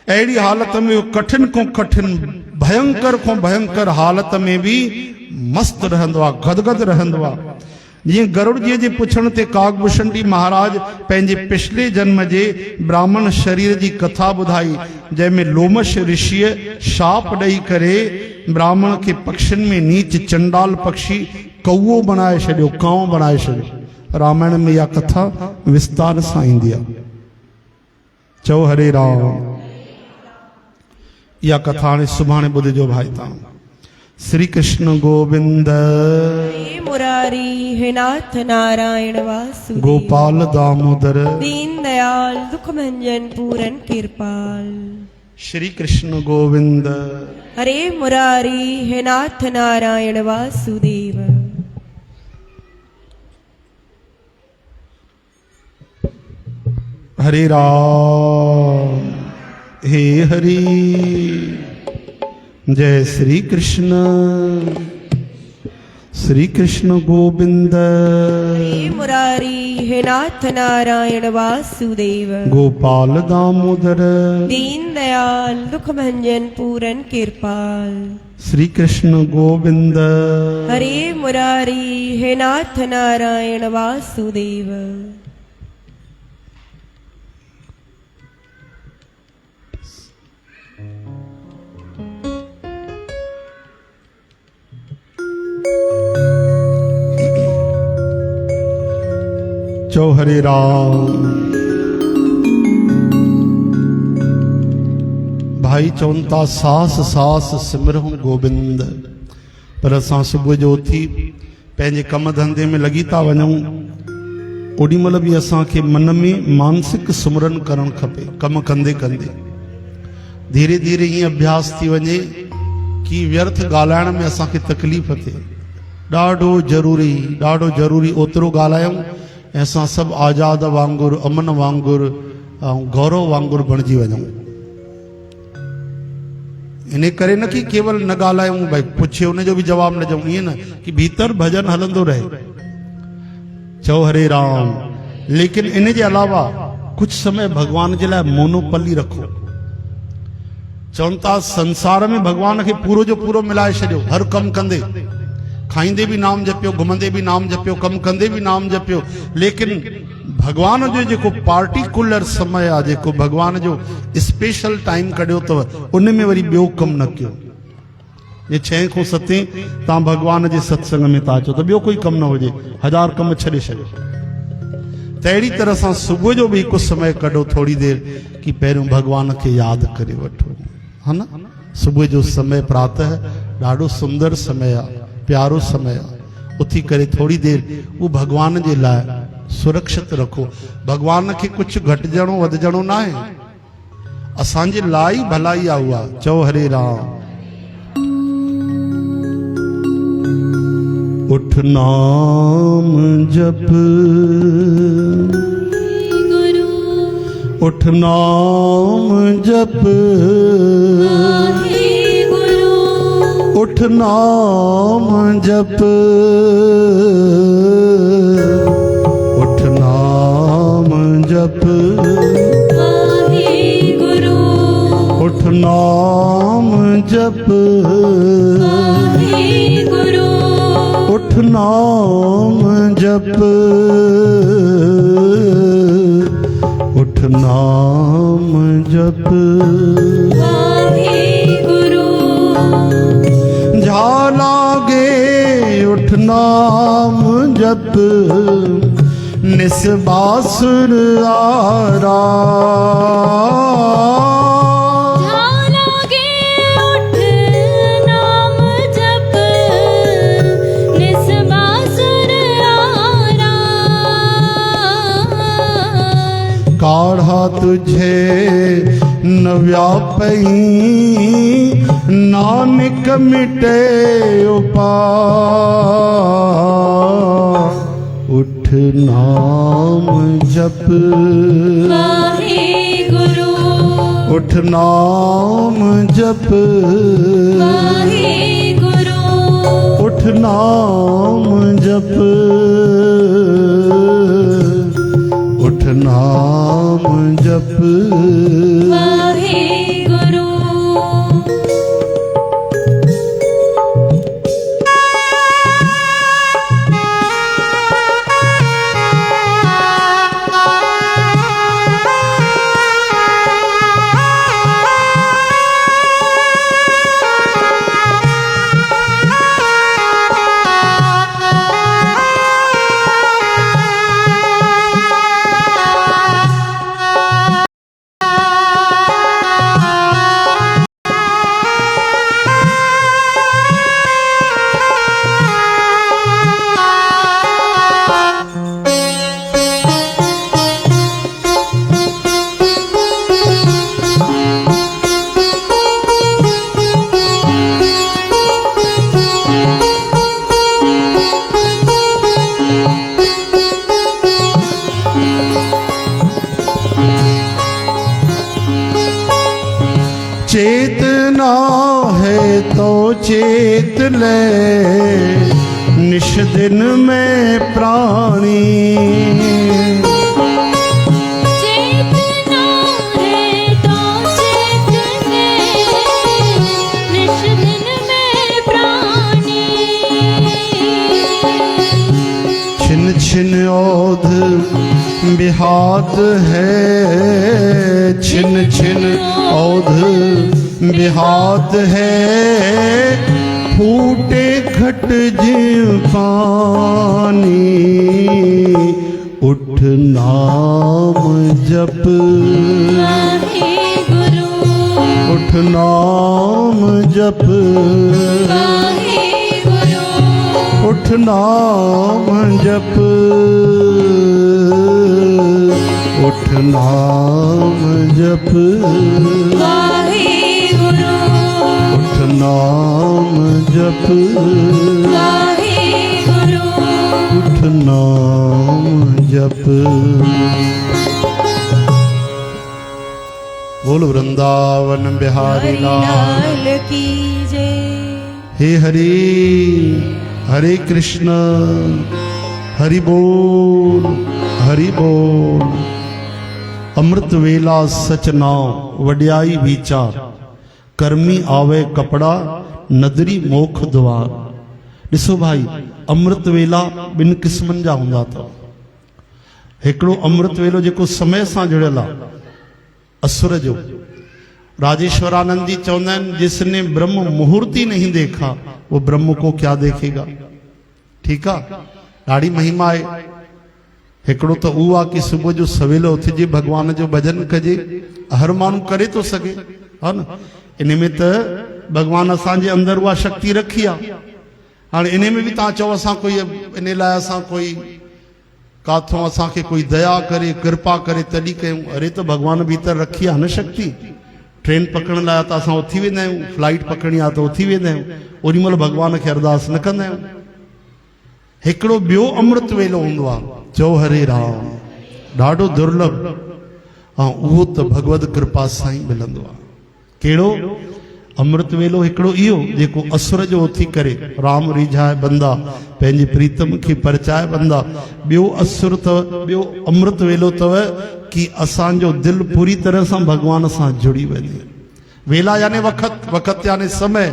अहिड़ी हालत में कठिन को कठिन, भयंकर को भयंकर हालत में भी मस्त रहंदो आहे, गदगद रहंदो आहे। जीअं गरुड़ जी जे पुछण ते काकभूषणी महाराज पंहिंजे पिछले जन्म जे ब्राह्मण शरीर जी कथा ॿुधाई, जंहिंमें लोमश ऋषिअ शाप ॾेई करे ब्राह्मण खे पक्षियुनि में नीच चंडाल पक्षी कौओ बनाए छॾियो, कांव बनाए छॾियो। रामायण में इहा कथा विस्तार सां ईंदी आहे। चओ हरे राम। इहा कथा हाणे सुभाणे ॿुधजो भाई तव्हां। श्री कृष्ण गोविंद हे मुरारी, हे नाथ नारायण वासुदेव, गोपाल दामोदर दीन दयाल दुख भंजन पूरन कृपाल। श्री कृष्ण गोविंद। हरे मुरारी, हे नाथ नारायण वासुदेव। हरे राम। हे हरि। जय श्री कृष्ण। श्री कृष्ण गोविंद। हे मुरारी, हे नाथ नारायण वासुदेव, गोपाल दामोदर दीन दयाल दुख भंजन पूरन कृपाल। श्री कृष्ण गोविंद। हरे मुरारी, हे नाथ नारायण वासुदेव। चो हरे राम। भाई चवनि था सास सास सिमरऊं गोबिंद, पर असां सुबुह जो उथी पंहिंजे कम धंधे में लॻी था वञूं। ओॾी महिल बि असांखे मन में मानसिक सुमरन करणु खपे। कम कंदे कंदे धीरे धीरे ईअं अभ्यास थी वञे कि व्यर्थ ॻाल्हाइण में असांखे तकलीफ़ थिए। ॾाढो ज़रूरी ओतिरो ॻाल्हायूं ऐं असां सभु आज़ाद वांगुरु, अमन वांगुरु ऐं गौरव वांगुरु बणिजी वञूं। इन करे न कि केवल न ॻाल्हायूं, भई पुछे उनजो बि जवाबु न ॾियूं, ईअं न कि भीतर भजन हलंदो रहे। चओ हरे राम। लेकिन इन जे अलावा कुछ समय भगवान जे लाइ मोनोपली रखो। चवनि था संसार में भगवान खे पूरो जो पूरो मिलाए छॾियो। हर कमु कंदे, खाईंदे भी नाम जपियो, घुमंदे भी नाम जपियो, कम कंदे भी नाम जपियो। लेकिन भगवान जो जेको पार्टिकुलर समय आहे, जेको भगवान जो स्पेशल टाइम कढियो अथव, उन में वरी ॿियो कमु न कयो। जे 6 खां 7 तव्हां भगवान जे सत्संग में था अचो त ॿियो कोई कमु न हुजे, 1000 कम छॾे छॾियो। त अहिड़ी तरह सां सुबुह जो बि हिकु समय कढो, थोरी देरि, कि पहिरियों भगवान खे यादि करे वठो, हा न। सुबुह जो समय प्रातः ॾाढो सुंदर समय आहे, प्यारो समय आहे। उथी करे थोड़ी देरि वो भगवान जे लाइ सुरक्षित रखो। भगवान खे कुछ घटिजणो वधिजणो न आहे, असांजे लाइ भलाई आहे उहा। चओ हरे राम। उठ नाम जप, उठ नाम जप, उठ नाम जप, उठ नाम जप, उठ नाम जप, उठ नाम जप, उठ नाम जप। वाहेगुरु झालागे उठ नाम जप, निस्बासुर आरा। झालागे उठ नाम जप, निस्बासुर आरा। काढ़ा तुझे न व्यापई, नानक मिटे उपाय। उठ नाम जप, वाहेगुरु उठ नाम जप, वाहेगुरु उठ नाम जप, उठ नाम जप। वाहेगुरु चेतना है तो चेत ले, निश दिन में प्राणी। चेतना है तो चेत ले, निश दिन में प्राणी। छिन छिन ओध बिहात है, छिन छिन ओध बिहात है। फूटे घट जीव पानी, उठ नाम जप, वाहेगुरु उठ नाम जप, वाहेगुरु उठ नाम जप, उठ नाम जप, वाहेगुरु उठ नाम जप, वाहेगुरु उठ नाम जप। बोल वृंदावन बिहारी लाल लाल की जय। हे हरि हरे कृष्ण हरि बोल हरि बोल। अमृत वेला सच नाव वड्याई विचार, कर्मी आवे कपड़ा नदरी मोख द्वार। ॾिसो भाई अमृत वेला ॿिनि क़िस्मनि जा हूंदा अथव। हिकिड़ो अमृत वेलो जेको समय सां जुड़ियल आहे, असुर जो। राजेश्वरानंद जी चवंदा आहिनि, जिसने ब्रह्म मुहूर्त ही नहीं देखा वो ब्रह्म को क्या देखेगा। ठीकु आहे, ॾाढी महिमा आहे। हिकिड़ो त उहो आहे कि सुबुह जो सवेल उथिजे, भॻवान जो भॼन कजे। हर माण्हू करे थो सघे, हा न। इन में त भॻवान असांजे अंदरि उहा शक्ति रखी आहे। हाणे इन में बि तव्हां चओ असां कोई इन लाइ असां कोई काथों असांखे कोई दया करे कृपा करे तॾहिं कयूं। अरे त भॻवान भीतर रखी आहे न शक्ति। ट्रेन पकड़ण लाइ त असां उथी वेंदा आहियूं, फ्लाइट पकड़णी आहे त उथी वेंदा आहियूं, ओॾी महिल भॻवान खे अरदास न कंदा आहियूं। हिकिड़ो ॿियो अमृत वेलो हूंदो आहे, चओ हरे राम, ॾाढो दुर्लभ, ऐं उहो त भगवत कृपा सां ई मिलंदो आहे। कहिड़ो अमृत वेलो? हिकिड़ो इहो जेको असुर जो उथी करे राम रिझाए बंदा, पंहिंजे प्रीतम खे परचाए बंदा। ॿियो असुर अथव, ॿियो अमृत वेलो अथव कि असांजो दिलि पूरी तरह सां भॻवान सां जुड़ी वञे। वेला यानी वक़्त, वक़्त यानी समय।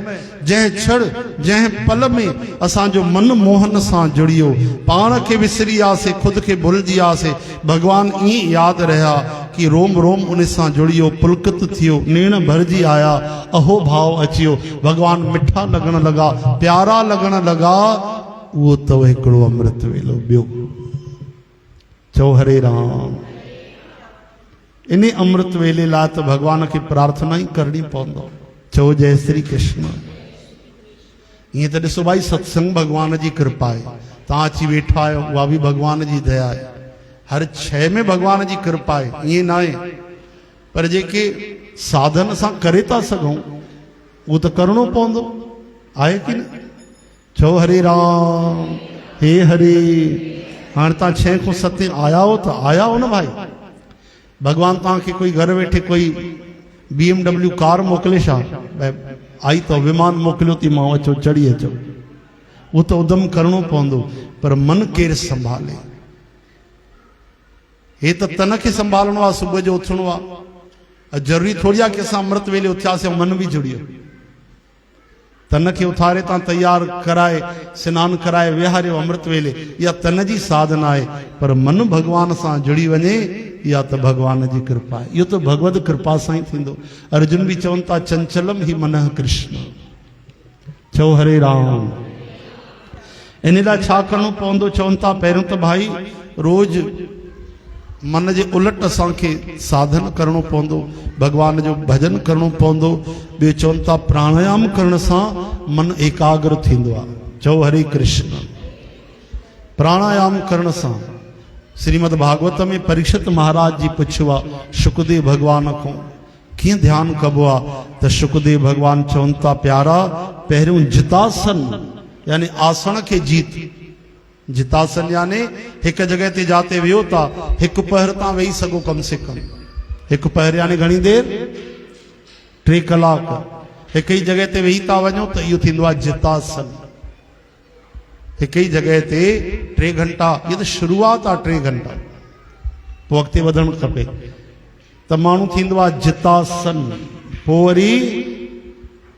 जंहिं क्षण जंहिं पल में असांजो मन मोहन सां जुड़ियो, पाण खे विसरी वियासीं, ख़ुदि खे भुलिजी वियासीं, भॻवान ईअं यादि रहिया कि रोम रोम उन सां जुड़ियो, पुलकित थियो, नेण भरिजी आया, अहो भाव अचियो, भॻवान मिठा लॻण लॻा, प्यारा लॻण लॻा। उहो अथव हिकिड़ो अमृत वेलो। ॿियो चओ हरे राम। इन अमृत वेले लाइ त भॻवान खे प्रार्थना ई करणी पवंदो। चओ जय श्री कृष्ण। ईअं त ॾिसो भाई, सत्संग भॻवान जी कृपा आहे, तव्हां अची वेठा आहियो, उहा बि भॻवान जी दया आहे। हर शइ में भॻवान जी कृपा आहे, ईअं न आहे। पर जेके साधन सां करे था सघूं उहो त करिणो पवंदो आहे कि न। चओ हरे राम। हे हरे। हाणे तव्हां 6 खां 7 आया हो त आया हो न भाई। भगवान तव्हांखे कोई घर वेठे कोई BMW कार मोकिले छा, आई तो विमान मोकिलियो थी मां, अचो चढ़ी अचो। उहो त उदम करिणो पवंदो। पर मन केरु संभाले? हे त तन खे संभालणो आहे, सुबुह जो उथणो आहे। ज़रूरी थोड़ी आहे कि असां अमृत वेले उथियासीं ऐं मन बि जुड़ियो। तन खे उथारे तां तैयार कराए, सनानु कराए विहारियो अमृत वेले, इहा तन जी साधना आहे। पर मन भॻवान सां जुड़ी वञे, इहा त भॻवान जी कृपा आहे। इहो त भगवत कृपा सां ई थींदो। अर्जुन बि चवनि था चंचलम ही मनः कृष्ण। चओ हरे राम। इन लाइ छा करिणो पवंदो? चवनि था पहिरियों त भाई रोज़ मन जे उलट असांखे साधन करिणो पवंदो, भॻवान जो भजन करिणो पवंदो। ॿियो चवनि था प्राणायाम करण सां मन एकाग्र थींदो आहे। चओ हरे कृष्ण। प्राणायाम करण सां श्रीमद भागवत में परीक्षित महाराज जी पुछियो आहे शुकदेव भगवान खां कीअं ध्यानु कबो आहे, त शुकदेव भगवान चवनि था प्यारा, पहिरियों जितासन यानी आसन खे जीत। जितासन यानी एक जगह ते जाते वियो था, एक पहर तव्हां वेही सघो, कम से कम एक पहर यानी घणी देर, 3 कलाक एक ही जगह ते वेही था वञो त इहो थींदो आहे जितासन। एक ही जगह ते 3 घंटा, ये तो शुरुआत आहे 3 घंटा, पोइ अॻिते वधणु खपे। त माण्हू थींदो आहे जितासन। पोइ वरी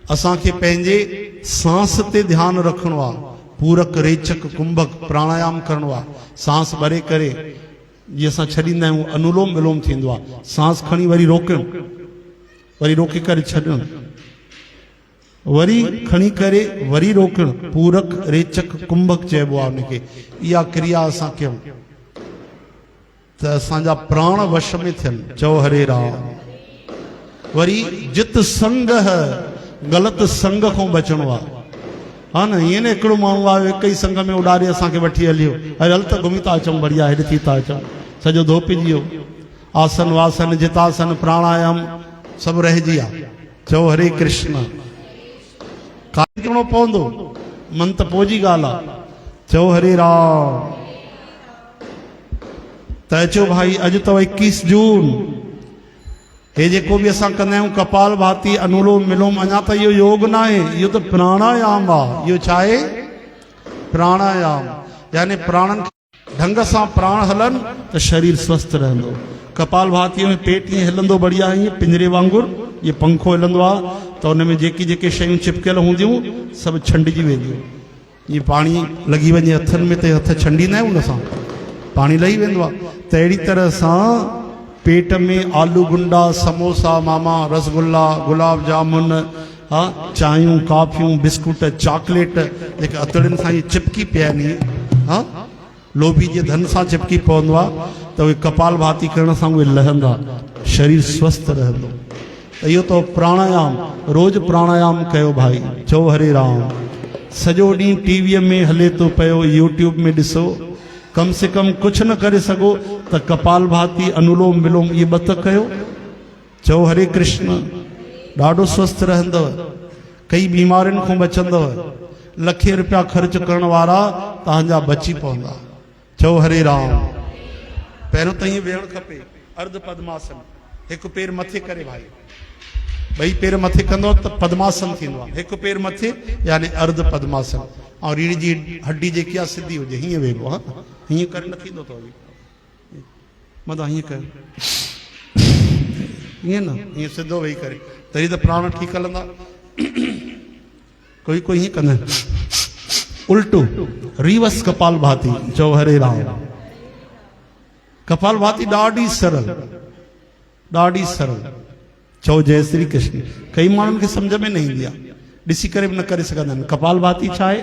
असांखे पंहिंजे सांस ते ध्यानु रखिणो आहे। पूरक रेचक कुंभक प्राणायाम करिणो आहे। सांस भरे करे जीअं असां छॾींदा आहियूं, अनुलोम विलोम थींदो आहे। सांस खणी वरी रोकणु, वरी रोके करे छॾणु, वरी खणी करे वरी रोकणु, पूरक रेचक कुंभक चइबो आहे उनखे। इहा क्रिया असां कयूं त असांजा प्राण वश में थियनि। चओ हरे राम। वरी जित संग है, ग़लति संग खां बचणो आहे। हा न, ईअं न हिकिड़ो माण्हू आयो हिकु ई संग में उॾारे असांखे वठी हलियो, अरे हल त घुमी था अचूं, बढ़िया हेॾे थी था अचूं, सॼो धोपिजी वियो। आसन वासन जितासन प्राणायाम सभु रहिजी आहे। चओ हरे कृष्ण। कार्य करिणो पवंदो, मन त पोइ जी ॻाल्हि आहे। चओ हरे राम। त अचो भाई, अॼु अथव 21 जून। हे जेको बि असां कंदा आहियूं कपाल भाती, अनुलोम विलोम, अञा त इहो योग न आहे, इहो त प्राणायाम आहे। इहो छा आहे? प्राणायाम। यानी प्राणनि ढंग सां प्राण हलन त शरीर स्वस्थ रहंदो। कपाल भातीअ में पेट ईअं हलंदो बढ़िया, ईअं पिंजरे वांगुरु इहे पंखो हलंदो आहे, त हुन में जेकी जेके शयूं चिपकियल हूंदियूं सभु छंडिजी वेंदियूं। ईअं पाणी लॻी वञे हथनि में त हथ छंडींदा आहियूं, उन सां पाणी लही वेंदो आहे। त अहिड़ी तरह सां पेट में आलू गुंडा, समोसा, मामा, रसगुल्ला, गुलाब जामुन, हा चांहियूं, काफियूं, बिस्कुट, चॉकलेट जेके अतड़ियुनि सां इहे चिपकी पिया आहिनि, हा लोभी जे धन सां चिपकी पवंदो आहे, त उहे कपाल भाती करण सां उहे लहंदा, शरीर स्वस्थ रहंदो। त इहो त प्राणायाम, रोज़ प्राणायाम कयो भाई। चओ हरे राम। सॼो ॾींहुं टीवीअ में हले थो पियो, यूट्यूब में ॾिसो, कम से कम कुछ न करे सघो त कपाल भाती, अनुलोम विलोम ये 2 त कयो। चओ हरे कृष्ण। ॾाढो स्वस्थ रहंदव, कई बीमारियुनि खां बचंदव, लखे रुपया ख़र्च करण वारा तव्हांजा बची पवंदा। चओ हरे राम। पहिरियों त ईअं वेहणु खपे, अर्ध पद्मासन, हिकु पेर मथे करे भाई, 2 पेर मथे कंदो त पद्मासन थींदो आहे। हिकु पेर मथे यानी अर्ध पद्मासन, ऐं रीढ़ जी हड्डी जेकी आहे सिधी हुजे, हीअं वेहबो आहे, हीअं करे न थींदो अथव, मथां हीअं कर, ईअं न, ईअं सिधो वेही करे तरी त प्राण ठीकु हलंदा। कोई कोई हीअं कंदा आहिनि, उल्टो रिवर्स कपाल भाती, चओ हरे राम। कपाल भाती ॾाढी सरल, ॾाढी सरल, चओ जय श्री कृष्ण। कई माण्हुनि खे सम्झ में न ईंदी आहे, ॾिसी करे बि न करे सघंदा आहिनि। कपाल भाती छा आहे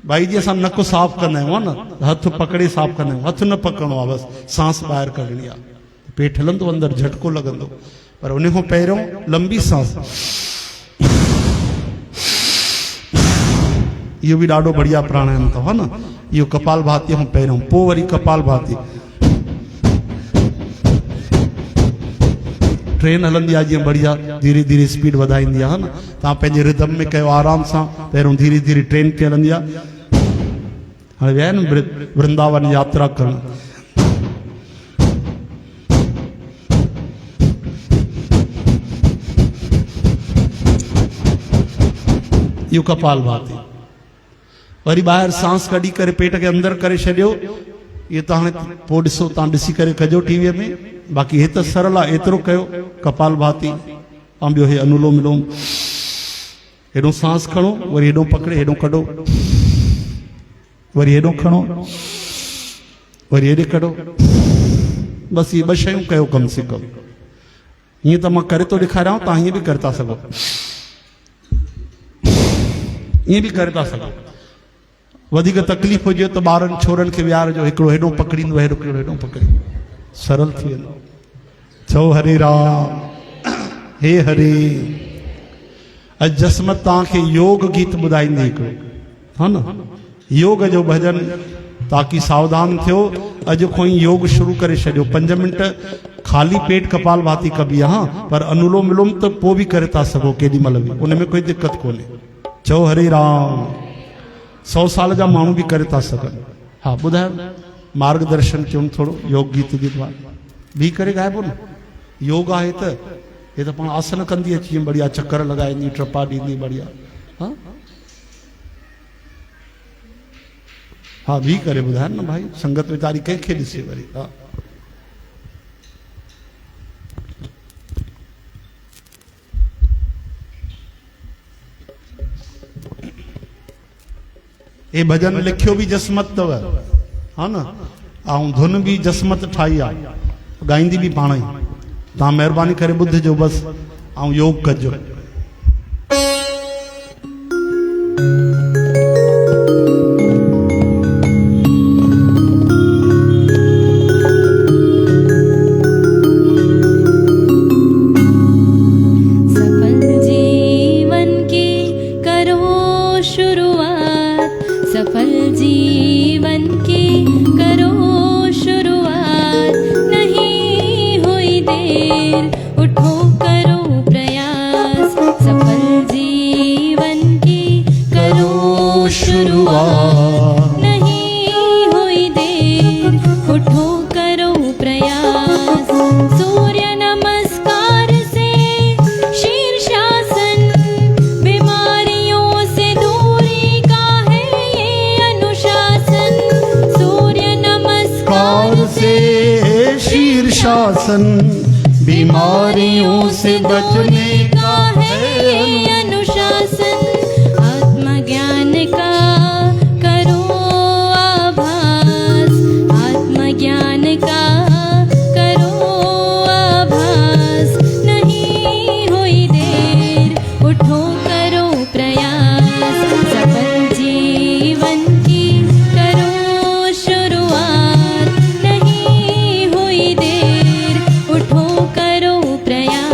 भाई जी? असां नक साफ़ कंदा आहियूं न, हथ पकड़े साफ़ कंदा आहियूं। हथ न पकड़णो आहे, बसि सांस ॿाहिरि कढणी आहे, पेट हलंदो, अंदरि झटको लॻंदो। पर उन खां पहिरियों लंबी सांस, इहो बि ॾाढो बढ़िया प्राणायाम अथव न। इहो कपाल भाती खां पहिरियों, पोइ वरी कपाल भाती। ट्रेन हलंदी आहे जीअं बढ़िया, धीरे धीरे स्पीड वधाईंदी आहे न। तव्हां पंहिंजे रिदम में कयो आराम सां, पहिरियों धीरे धीरे ट्रेन खे हलंदी आहे। हाणे विया आहिनि वृंदावन यात्रा करणु, इहो कपाल भाती। वरी ॿाहिरि सांस कढी करे पेट खे अंदरि करे छॾियो। इहो त हाणे पोइ ॾिसो, तव्हां ॾिसी करे कजो टीवीअ में। बाक़ी हे त सरल आहे, एतिरो कयो कपाल भाती। ऐं ॿियो हे अनुलोम विलोम, हेॾो सांस खणो, वरी हेॾो पकड़े, हेॾो कढो, वरी हेॾो खणो, वरी हेॾे कढो। बसि इहे ॿ शयूं कयो कम से कम। हीअं त मां करे थो ॾेखारियां, तव्हां हीअं बि करे था सघो, ईअं बि करे था सघो। वधीक तकलीफ़ हुजे त ॿारनि छोरनि खे विहारजो, हिकिड़ो हेॾो पकड़ींदो, हिकिड़ो हेॾो पकड़ींदो, सरल थी वेंदो। चओ हरे राम, हे हरे। अॼु जसमत तव्हांखे योग गीत ॿुधाईंदी हिकिड़ो, हा न, योग जो भॼन, ताकि सावधान थियो। अॼु खां ई योग शुरू करे छॾियो। 5 मिंट ख़ाली पेट कपाल भाती कबी आहे, हाँ, पर अनुलोम विलोम त पोइ बि करे था सघो केॾी महिल बि, उन में कोई दिक़त कोन्हे। चओ हरे राम। 100 साल जा माण्हू बि करे था सघनि। हा, ॿुधायो, मार्गदर्शन कयूं थोरो योग गीत जे द्वारा। बि करे ॻाइबो न, योग आहे त हे त पाण आसन कंदी अची बढ़िया, चक्कर लॻाईंदी, ट्रपा ॾींदी बढ़िया। हा हा, बि करे ॿुधायो न भाई, संगत वीचारी कंहिंखे ॾिसे वरी। हा, हे भजन लिखियो बि जसमत अथव, हा न, ऐं धुन बि जसमत ठाही आहे, ॻाईंदी बि पाण ई। तव्हां महिरबानी करे ॿुधिजो बसि, ऐं योग कजो। शासन बीमारियों से बचने का है अनुशासन। आत्मज्ञान का करो आभास, आत्मज्ञान का करो आभास। नहीं हुई देर, उठो करो प्रयास, सफल जीवन की करो शुरुआत। नहीं हुई देर, उठो करो प्रयास।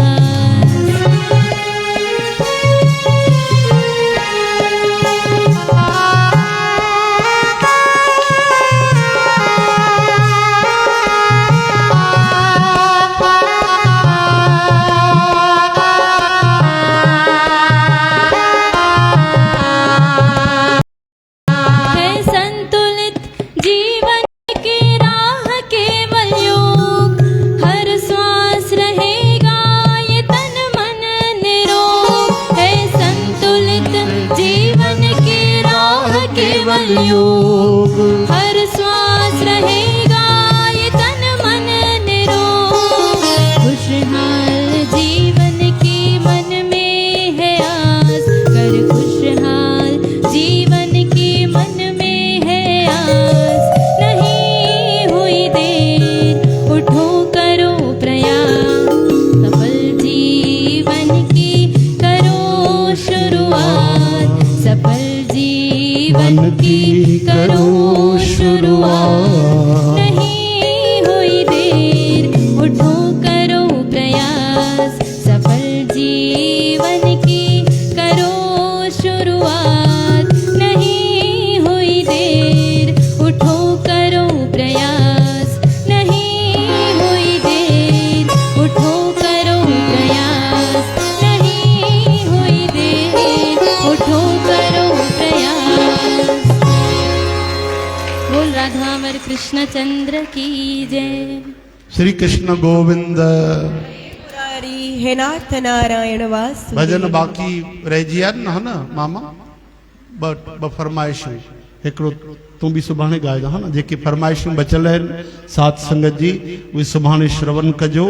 उठो करो प्रयास, सफल जीवन की करो शुरुआत, सफल जीवन की करो शुरुआत। नहीं हुई देर, उठो करो प्रयास, सफल जीवन की करो शुरुआत। नहीं हुई देर, उठो करो प्रयास, नहीं हुई देर, उठो करो प्रयास, नहीं हुई देर, उठो करो प्रयास। बोल राधा अमर कृष्ण चंद्र की जय। श्री कृष्ण गोविंद। मुरारी हे नाथ नारायण वासुदेव। भजन बाक़ी रहिजी आहिनि न हा न मामा, ॿ फरमाइशूं, हिकिड़ो तूं बि सुभाणे ॻाइजा हा न, जेके फरमाइशूं बचियल आहिनि साथ संगत जी उहे सुभाणे श्रवण कजो,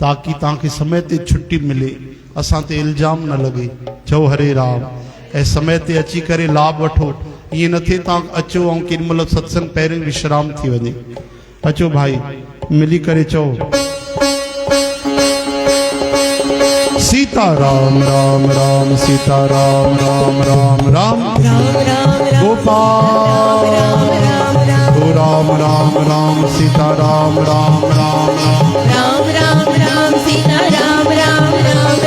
ताकि तव्हांखे समय ते छुट्टी मिले, असां ते इल्ज़ाम न लॻे। चओ हरे राम ऐं समय ते अची करे लाभ वठो। ईअं न थिए तव्हां अचो ऐं केॾी महिल सत्संग पहिरियों विश्राम थी वञे। अचो भाई मिली करे चओ सीता राम राम राम सीता राम राम राम राम राम राम गोपाल राम राम ओ राम राम राम सीता राम राम राम राम राम राम सीता राम राम राम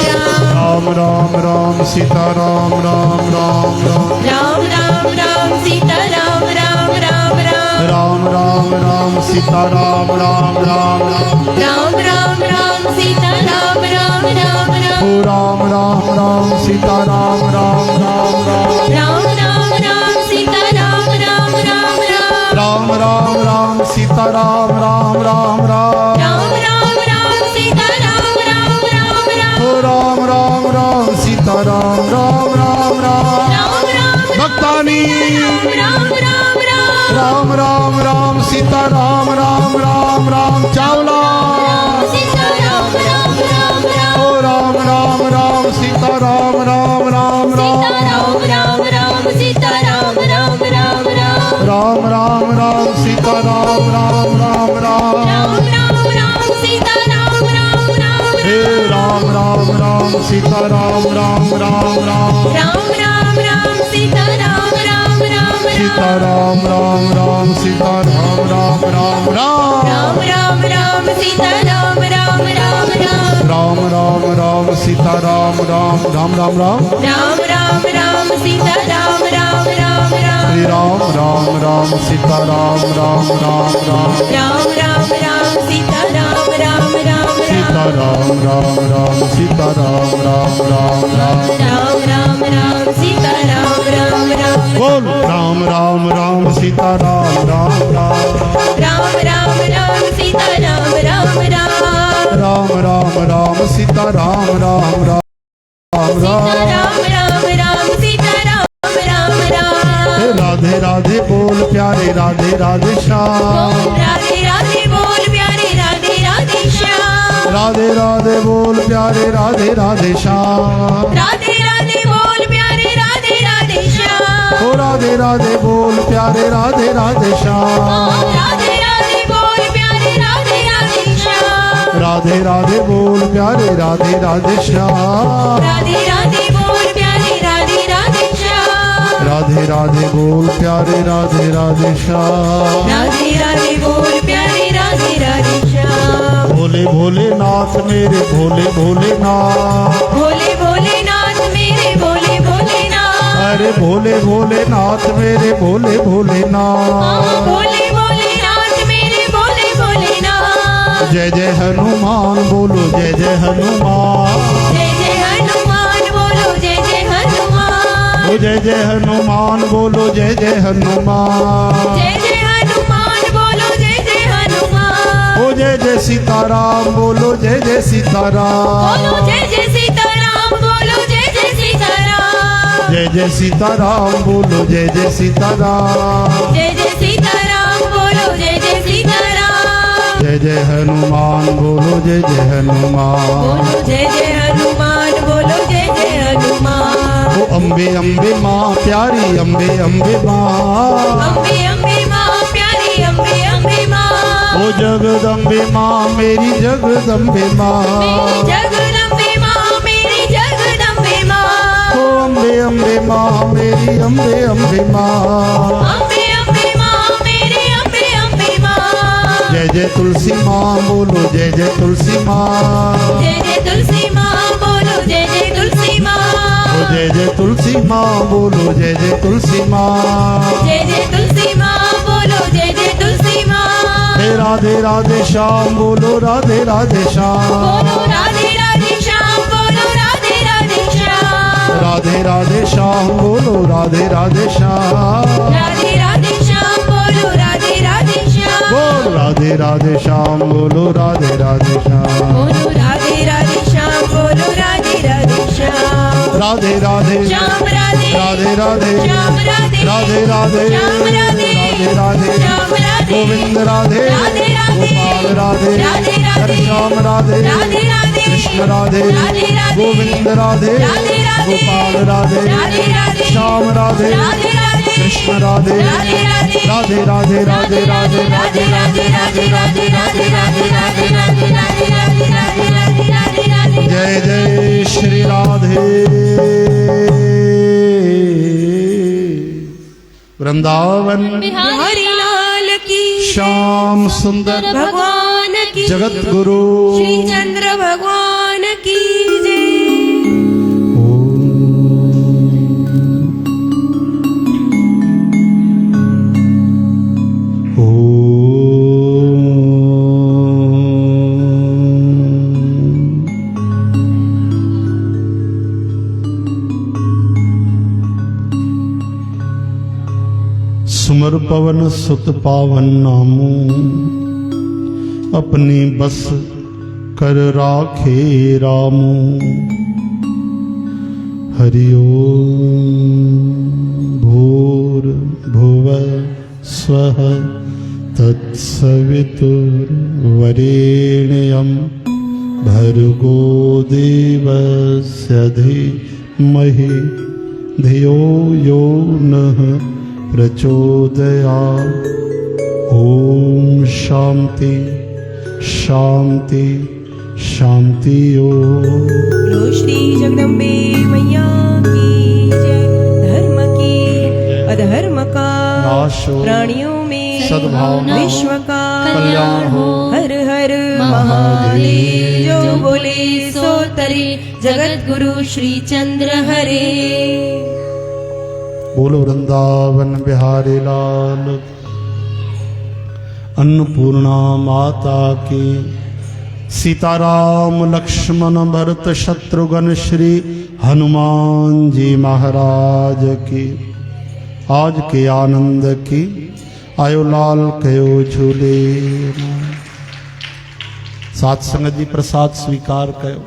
राम राम राम सीता राम राम राम राम राम राम सीता राम राम राम राम राम राम सीता राम राम राम राम राम राम सीता राम राम राम ओ राम राम राम सीता राम राम राम राम राम राम सीता राम राम राम राम राम राम सीता राम राम राम राम राम राम सीता राम राम राम ओ राम राम राम सीता राम राम राम राम राम भक्तानी राम राम राम राम राम सीता राम राम राम राम चावला सीता राम राम राम ओ राम राम राम सीता राम राम राम राम राम राम सीता राम राम राम राम राम राम सीता राम राम राम राम राम राम सीता राम राम राम हे राम राम राम सीता राम राम राम राम राम राम सीता राम राम राम सीता राम राम राम सीता राम राम राम राम राम राम सीता राम राम राम राम राम राम सीता राम राम राम राम राम राम राम राम सीता राम राम राम श्री राम राम राम सीता राम राम राम राम राम राम सीता राम राम राम सीता राम राम राम सीता राम राम राम राम राम राम सीता राम राम राम बोल राम राम राम सीता राम राम राम राम राम राम सीता राम राम राम राम राम राम सीता राम राम राम राम राम राम सीता राम राम राम राधे राधे बोल प्यारे राधे राधे श्याम राधे राधे बोल प्यारे राधे राधे श्याम राधे राधे बोल प्यारे राधे राधे श्याम राधे राधे बोल प्यारे राधे राधे श्याम ओ राधे राधे बोल प्यारे राधे राधे श्याम राधे राधे बोल प्यारे राधे राधे श्याम राधे राधे बोल प्यारे राधे राधे श्याम राधे राधे बोल प्यारे राधे राधे श्याम राधे राधे बोल प्यारे राधे राधे श्याम राधे राधे बोल प्यारे राधे राधे श्याम भोले भोलेनाथ मेरे भोले भोलेनाथ भोले भोलेनाथ मेरे भोले भोलेनाथ अरे भोले भोलेनाथ मेरे भोले भोलेनाथ भोले भोलेनाथ मेरे भोले भोलेनाथ जय जय हनुमान बोलो जय जय हनुमान जय जय हनुमान बोलो जय जय हनुमान ओ जय जय हनुमान बोलो जय जय हनुमान जय जय हनुमान बोलो जय जय हनुमान ओ जय जय सीताराम बोलो जय जय सीताराम बोलो जय जय सीताराम बोलो जय जय सीताराम जय जय सीताराम बोलो जय जय सीताराम जय जय सीताराम बोलो जय जय सीताराम जय जय हनुमान बोलो जय जय हनुमान बोलो जय जय हनुमान बोलो जय जय हनुमान ओ अम्बे अम्बे माँ प्यारी अम्बे अम्बे माँ अम्बे अम्बे माँ प्यारी अम्बे अम्बे माँ ओ जगदम्बे माँ मेरी जगदम्बे माँ, जगदम्बे माँ मेरी जगदम्बे माँ, ओ अम्बे अम्बे माँ मेरी अम्बे अम्बे माँ, अम्बे अम्बे माँ मेरी अम्बे अम्बे माँ। जय जय तुलसी माँ बोलो जय जय तुलसी माँ, जय जय तुलसी माँ बोलो जय जय तुलसी माँ, ओ जय जय तुलसी माँ बोलो जय जय तुलसी माँ, जय जय तुलसी माँ बोलो जय जय तुलसी माँ। हे राधे राधे श्याम बोलो राधे राधे श्याम, बोलो राधे राधे श्याम बोलो राधे राधे श्याम, राधे राधे श्याम बोलो राधे राधे श्याम, राधे राधे श्याम बोलो राधे राधे श्याम, बोल राधे राधे श्याम बोलो राधे राधे श्याम, बोलो राधे राधे श्याम बोलो राधे राधे श्याम, राधे राधे श्याम राधे राधे राधे श्याम राधे राधे राधे श्याम राधे राधे राधे श्याम राधे गोविंद राधे राधे राधे गोपाल राधे राधे राधे हरे श्याम राधे राधे राधे कृष्ण राधे राधे राधे गोविंद राधे राधे राधे गोपाल राधे राधे राधे श्याम राधे राधे राधे कृष्ण राधे राधे राधे राधे राधे राधे राधे राधे राधे राधे राधे राधे राधे राधे राधे जय जय श्री राधे। वृंदावन हरि लाल की श्याम सुंदर भगवान की जगत गुरु श्री चंद्र भगवान की जय। सुमर पवन सुत पावन नामो, अपनी बस कर राखे रामो। हरि ओम भूर भुव स्वः तत्सवितुर्वरेण्यं भर्गो देवस्य धीमहि धियो यो नः प्रचोदयात्। ओम शांति शांति शांति बोलो श्री जगदम्बे मैया की जय। धर्म की अधर्म का नाश हो, प्राणियों में सद्भावना विश्व का कल्याण हो। हर हर महादेव। जो बोले सो तरे जगत गुरु श्री चंद्र हरे। बोलो वृंदावन बिहारी लाल अन्नपूर्णा माता की। सीताराम लक्ष्मण भरत शत्रुघ्न श्री हनुमान जी महाराज की। आज के आनंद की आयो लाल कयो झूले। सात संगत जी प्रसाद स्वीकार कयो।